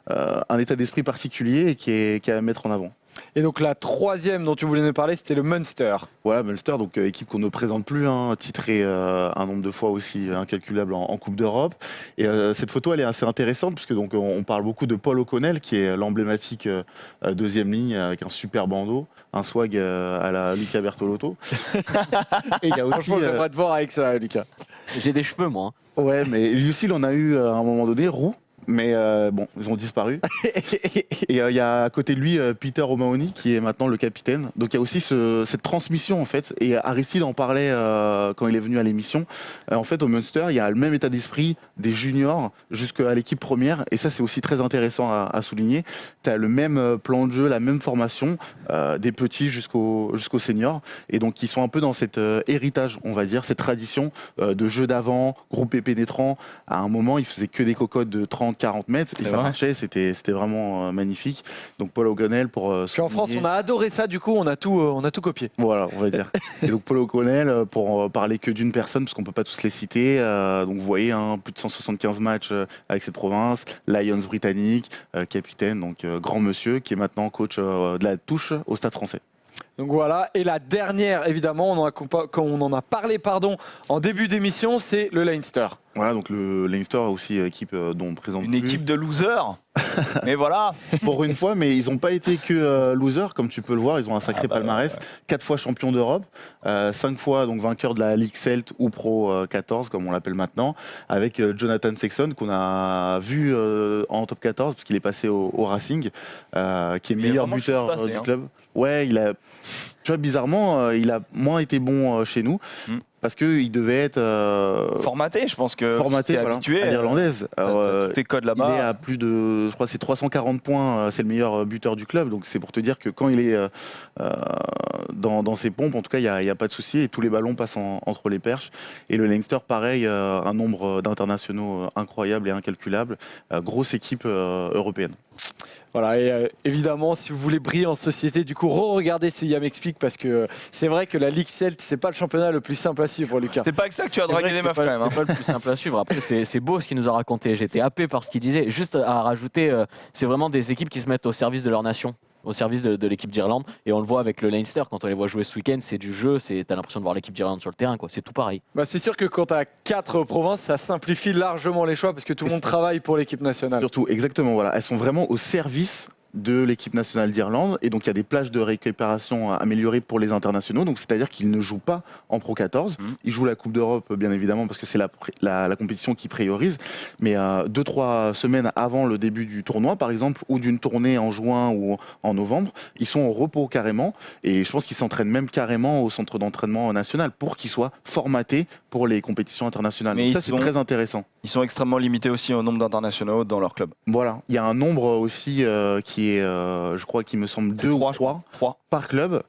un état d'esprit particulier qui est à mettre en avant. Et donc la troisième dont tu voulais nous parler, c'était le Munster. Voilà, Munster, donc équipe qu'on ne présente plus, hein, titrée un nombre de fois aussi incalculable en Coupe d'Europe. Et cette photo, elle est assez intéressante puisque donc on parle beaucoup de Paul O'Connell, qui est l'emblématique deuxième ligne avec un super bandeau, un swag à la Luca Bertolotto. Et il y a aussi, Franchement, j'aimerais te voir avec ça, Lucas. J'ai des cheveux, moi. ouais, mais lui aussi, il en a eu à un moment donné, roux. Mais bon, ils ont disparu. Et il y a à côté de lui Peter O'Mahony qui est maintenant le capitaine. Donc il y a aussi cette transmission en fait. Et Aristide en parlait quand il est venu à l'émission. En fait, au Munster, il y a le même état d'esprit des juniors jusqu'à l'équipe première. Et ça, c'est aussi très intéressant à souligner. Tu as le même plan de jeu, la même formation, des petits jusqu'aux seniors. Et donc ils sont un peu dans cet héritage, on va dire, cette tradition de jeu d'avant, groupé pénétrant. À un moment, ils faisaient que des cocottes de 30-40 mètres et ça marchait, c'était vraiment magnifique. Donc Paul O'Connell pour Puis en France, on a adoré ça, du coup, on a tout copié. voilà, on va dire. Et donc Paul O'Connell, pour parler que d'une personne, parce qu'on peut pas tous les citer, donc vous voyez, hein, plus de 175 matchs avec cette province, Lions britannique, capitaine, donc grand monsieur, qui est maintenant coach de la touche au Stade français. Donc voilà, et la dernière, évidemment, on en a parlé en début d'émission, c'est le Leinster. Voilà, donc le Leinster aussi équipe dont on présente Une plus. équipe de losers. Mais voilà. Pour une fois, mais ils n'ont pas été que losers, comme tu peux le voir, ils ont un sacré palmarès. 4 fois champion d'Europe, 5 fois donc vainqueur de la Ligue Celt ou Pro 14, comme on l'appelle maintenant, avec Jonathan Sexton, qu'on a vu en top 14, parce qu'il est passé au Racing, qui est meilleur buteur du club. Ouais, tu vois, bizarrement, il a moins été bon chez nous. Parce qu'il devait être formaté, je pense que formaté, voilà, habitué à l'irlandaise. tous tes codes là-bas. Il est à plus de, je crois, c'est 340 points. C'est le meilleur buteur du club. Donc c'est pour te dire que quand il est dans ses pompes, en tout cas, il y a pas de souci et tous les ballons passent entre les perches. Et le Leinster, pareil, un nombre d'internationaux incroyable et incalculable. Grosse équipe européenne. Voilà, et évidemment, si vous voulez briller en société, du coup, regardez ce Yam explique parce que c'est vrai que la Ligue Celt, c'est pas le championnat le plus simple à suivre, Lucas. C'est pas avec ça que tu as dragué des meufs quand même. C'est pas le plus simple à suivre. Après, c'est beau ce qu'il nous a raconté. J'étais happé par ce qu'il disait. Juste à rajouter, c'est vraiment des équipes qui se mettent au service de leur nation, au service de l'équipe d'Irlande. Et on le voit avec le Leinster, quand on les voit jouer ce week-end, c'est du jeu, t'as l'impression de voir l'équipe d'Irlande sur le terrain, quoi. C'est tout pareil. Bah, c'est sûr que quand tu as 4 provinces, ça simplifie largement les choix parce que tout le monde travaille pour l'équipe nationale. Surtout, exactement, voilà. Elles sont vraiment au service de l'équipe nationale d'Irlande et donc il y a des plages de récupération améliorées pour les internationaux, donc c'est-à-dire qu'ils ne jouent pas en Pro 14, ils jouent la Coupe d'Europe bien évidemment parce que c'est la compétition qui priorise, mais 2-3 semaines avant le début du tournoi par exemple, ou d'une tournée en juin ou en novembre, ils sont au repos carrément et je pense qu'ils s'entraînent même carrément au centre d'entraînement national pour qu'ils soient formatés pour les compétitions internationales. Mais donc ça c'est très intéressant. Ils sont extrêmement limités aussi au nombre d'internationaux dans leur club. Voilà, il y a un nombre aussi qui est, je crois qu'il me semble 2 ou 3 par club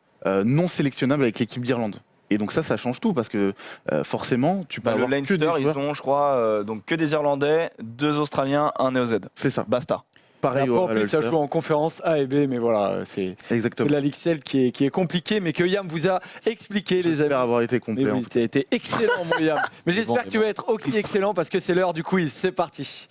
non sélectionnables avec l'équipe d'Irlande. Et donc ça change tout parce que forcément, tu peux avoir le Leinster, que des joueurs. ils ont, je crois, donc que des Irlandais, 2 Australiens, 1 Néo-Z. C'est ça. Basta. Pareil en plus, ça joue en conférence A et B, mais voilà, c'est la Ligue Celt qui est compliquée, mais que Yam vous a expliqué, les amis. J'espère avoir été complet. Mais oui, tu as été excellent, mon Yam. Mais j'espère que tu vas être aussi excellent parce que c'est l'heure du quiz. C'est parti.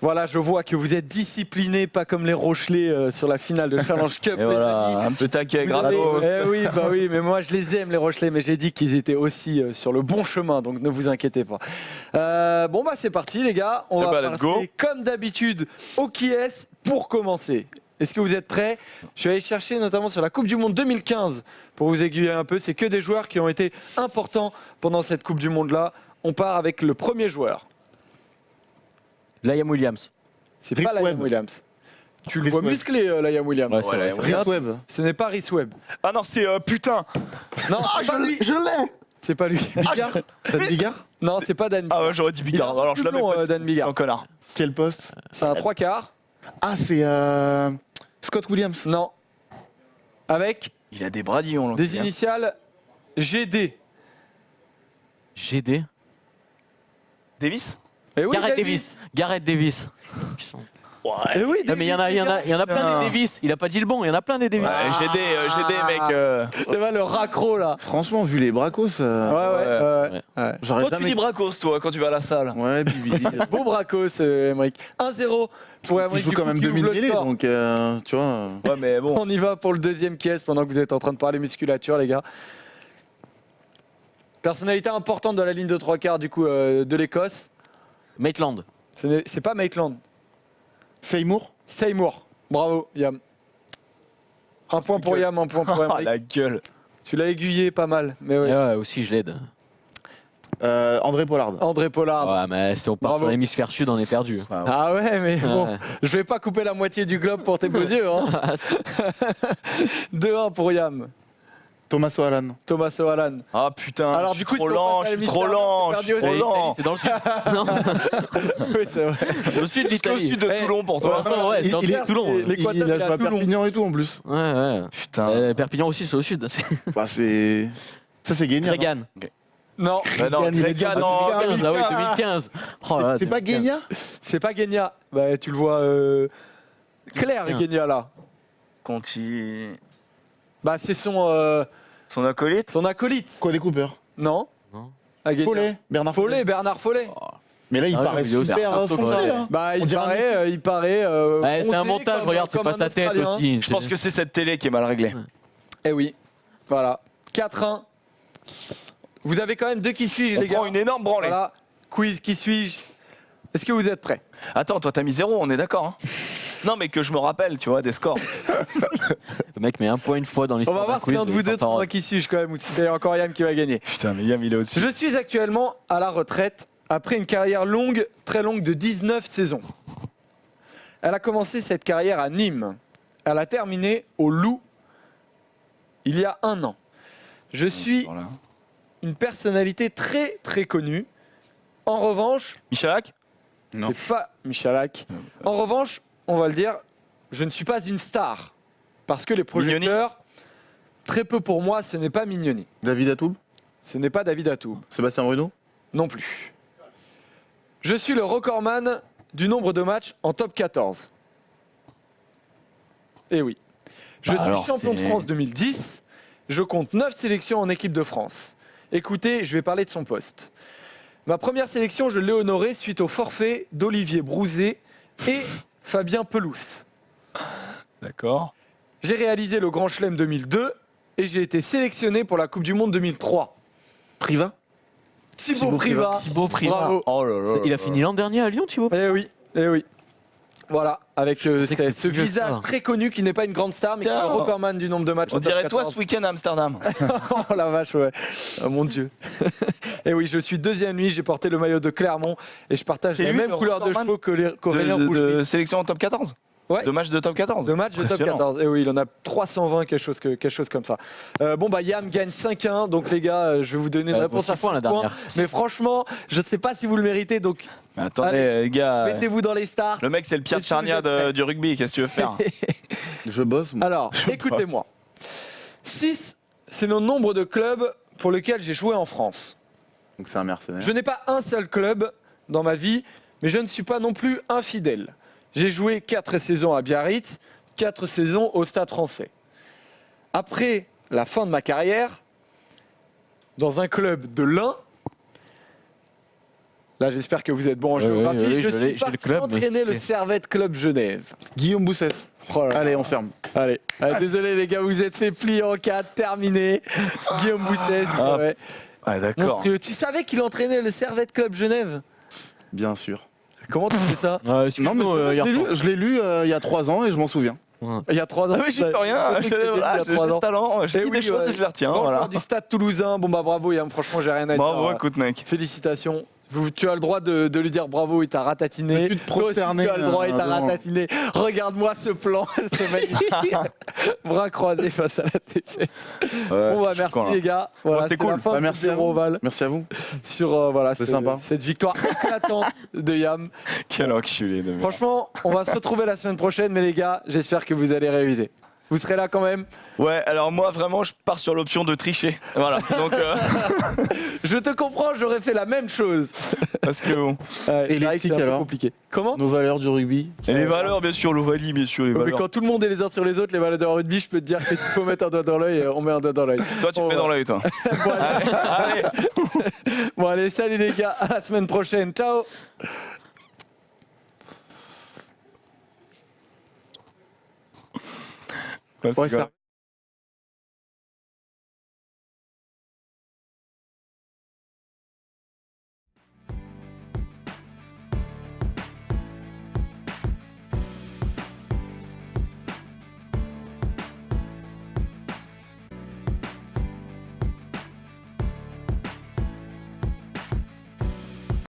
Voilà, je vois que vous êtes disciplinés, pas comme les Rochelais sur la finale de Challenge Cup. Et voilà, un petit taquet gratos. Oui, mais moi je les aime les Rochelais, mais j'ai dit qu'ils étaient aussi sur le bon chemin, donc ne vous inquiétez pas. C'est parti les gars, on va passer comme d'habitude au qui est pour commencer. Est-ce que vous êtes prêts? Je suis allé chercher notamment sur la Coupe du Monde 2015 pour vous aiguiller un peu. C'est que des joueurs qui ont été importants pendant cette Coupe du Monde-là. On part avec le premier joueur. Liam Williams. C'est Rhys pas Liam Webb. Williams. Tu le Rhys vois Webb. musclé, Liam Williams. Ouais, c'est vrai, c'est vrai. Rhys Webb. Ce n'est pas Rhys Webb. Ah non, c'est putain. Non, c'est pas lui. Je l'ai. C'est pas lui. Bigard. Dan Bigard. Non, c'est pas Dan. Ah ouais, j'aurais dit Il a Bigard. un Alors je plus l'avais long, pas dit. Dan Je suis Bigard. un connard. Quel poste? C'est un 3/4. Ah, c'est Scott Williams. Non. Avec Il a des bradillons. l'autre. des initiales GD. GD. Davis. Et oui, Gareth Davis. Gareth Davis. Et oui, Non, mais il y en a plein Putain. des Davis. Il a pas dit le bon, il y en a plein des Davis. Ouais, GD, mec. C'est pas le raccro là. Franchement, vu les bracos, Ouais. j'aurais Toi, tu jamais. dis Bracos, toi, quand tu vas à la salle. Ouais, Bibi. Beau bracos, Emmerich. 1-0 pour Il Emmerich. joue du quand coup, même qui ouvre 2000 le mêlées, score. donc tu vois. Ouais, mais bon. On y va pour le deuxième qui est pendant que vous êtes en train de parler musculature, les gars. Personnalité importante de la ligne de 3/4 du coup de l'Écosse. Maitland. C'est pas Maitland. Seymour. Seymour. Bravo, Yam. Un point pour Yam, un point pour Ah, Emmerich. la gueule. Tu l'as aiguillé pas mal. Mais ouais. Et ouais, aussi, je l'aide. André Pollard. André Pollard. Ouais, mais si on part Bravo. sur l'hémisphère sud, on est perdu. Ah ouais, mais bon, Ouais. je vais pas couper la moitié du globe pour tes beaux yeux. Hein. 2-1 pour Yam. Thomas O'Hallan. Thomas O'Hallan. Ah putain. Alors, je du suis coup, trop si on lent, passe à je suis trop l'hémisphère, lent, t'as je suis perdu trop aussi. lent. C'est dans le sud. Non, Oui, c'est vrai. c'est au sud Jusqu'au d'Italie. sud de Eh, Toulon pour Pour toi. l'instant, ouais, c'est dans le il sud est- de Toulon. les- Il L'Équateur, a il est joué à à Toulon. Perpignan et tout en plus. Ouais, ouais. Putain. Perpignan aussi, c'est au sud. Bah, c'est. Ça, c'est Guénia. non Regan. Non, Bah non, il est Regan, dur. non, 2015, ah ouais, 2015. 2015. Oh là là, C'est pas 2015. Guénia. c'est pas Guénia. Bah, tu le vois clair, Bien. Guénia là. Conti. Bah, c'est son Son acolyte. Quoi des Cooper. Non. Non. À Guénia. Follet. Bernard Follet. Follet, Bernard Follet. Mais là, il Ah ouais, paraît il est aussi super partout, foncé ouais. là. Bah, On il dirait un paraît, il paraît. Ouais, c'est un foncé montage, comme- regarde, c'est comme pas un sa tête Australien. aussi. Je pense que c'est cette télé qui est mal réglée. Eh oui. Voilà. 4-1. Vous avez quand même 2 qui suis-je, On les gars. prend une énorme branlée. Voilà. Quiz qui suis-je. Est-ce que vous êtes prêts? Attends, toi t'as mis 0, on est d'accord. Hein. Non, mais que je me rappelle, tu vois, des scores. Le mec met un point une fois dans On l'histoire. va voir d'un si quiz, l'un de vous il deux s'en trouvera qui suis-je quand même, ou si c'est encore Yann qui va gagner. Putain, mais Yam, il est au-dessus. Je suis actuellement à la retraite après une carrière longue, très longue de 19 saisons. Elle a commencé cette carrière à Nîmes. Elle a terminé au Loup il y a 1 an. Je suis Voilà. une personnalité très très connue. En revanche, Michalak. Non. c'est pas Michalak. En revanche, on va le dire, je ne suis pas une star. Parce que les projecteurs, très peu pour moi, ce n'est pas Mignoni. David Atoub. Ce n'est pas David Atoub. Sébastien Bruno. Non plus. Je suis le recordman du nombre de matchs en top 14. Eh oui. Je Bah suis alors, champion de c'est- France 2010. Je compte 9 sélections en équipe de France. Écoutez, je vais parler de son poste. Ma première sélection, je l'ai honorée suite au forfait d'Olivier Brouzet et Fabien Pelouse. D'accord. J'ai réalisé le Grand Chelem 2002 et j'ai été sélectionné pour la Coupe du Monde 2003. Priva. Thibaut Thibaut Priva. Priva. Thibaut Priva. Bravo. Oh là là. Il a fini l'an dernier à Lyon, Thibaut. Eh oui, eh oui. Voilà, avec pensais que c'était ce plus vieux que visage ça. très connu qui n'est pas une grande star, mais qui est Tiens. le recordman du nombre de matchs. On en top dirait toi 14. ce week-end à Amsterdam. Oh la vache, ouais. Oh, mon Dieu. Et oui, je suis deuxième nuit, j'ai porté le maillot de Clermont et je partage C'est la lui, même le couleur de recordman cheveux qu'Aurélien de Rougerie. sélection en top 14. Ouais. De match de top 14. De match de top Impressionnant. 14. Et oui, il en a 320, quelque chose comme ça. Bon, bah, Yam gagne 5-1. Donc, les gars, je vais vous donner une réponse à 6 points la 5 points. dernière. Mais franchement, je ne sais pas si vous le méritez. Donc, Mais attendez, Allez, les gars. mettez-vous dans les stars. Le mec, c'est le Pierre Est-ce que vous Tcharnia êtes prêts du rugby. Qu'est-ce que tu veux faire? Je bosse. moi. Alors, écoutez-moi. 6, c'est le nombre de clubs pour lesquels j'ai joué en France. Donc c'est un mercenaire. Je n'ai pas un seul club dans ma vie, mais je ne suis pas non plus infidèle. J'ai joué 4 saisons à Biarritz, 4 saisons au Stade Français. Après la fin de ma carrière, dans un club de l'Ain, là j'espère que vous êtes bon en Oui, géographie, oui, oui, je je suis l'ai- j'ai le parti club, mais entraîner le c'est- Servette Club Genève. Guillaume Bousset. Oh là là. Allez, on ferme. Allez, désolé les gars, vous êtes fait plier en 4, terminé. Guillaume Bousset, Ah, ouais. Ouais, d'accord. Monstrueux. Tu savais qu'il entraînait le Servette Club Genève? Bien sûr. Comment tu fais ça? Non, mais Excuse-nous, je l'ai Yerfan. lu, je l'ai lu il y a 3 ans et je m'en souviens. Il y a 3 ans. Ah mais j'y peux rien, J'ai j'ai le talent, je Eh dis des oui, choses ouais. et je les retiens. Grand Voilà. joueur du Stade Toulousain. Bon bah bravo Yann, franchement j'ai rien à Bravo, dire. écoute mec. Félicitations. Tu as le droit de lui dire bravo, il t'a ratatiné. Peux-tu te Toi aussi, prosterner, tu as le droit, il t'a devant- ratatiné. Regarde-moi ce plan, c'est magnifique. Bras croisés face à la défaite. Bon bah merci les gars. Voilà, c'était c'est la cool. fin Bah, de merci ce à vous. Oval Merci à vous. sur voilà, C'est sympa. cette victoire éclatante de Yam. Quel enculé de merde. Franchement, on va se retrouver la semaine prochaine, mais les gars, j'espère que vous allez réviser. Vous serez là quand même. Ouais, alors moi vraiment je pars sur l'option de tricher. Voilà, donc Je te comprends, j'aurais fait la même chose. parce que bon. Ouais, Et c'est les vrai que c'est flics, un peu alors compliqué. Comment Nos valeurs du rugby. Et les valeurs bien sûr, l'Ovalie bien sûr, les Mais valeurs. quand tout le monde est les uns sur les autres, les valeurs de rugby, je peux te dire que s'il faut mettre un doigt dans l'œil, on met un doigt dans l'œil. Toi tu me Bon, mets dans ouais. l'œil toi. Bon, allez. Allez. Bon, allez, salut les gars, à la semaine prochaine. Ciao. Ouais, Ouais, c'est ça-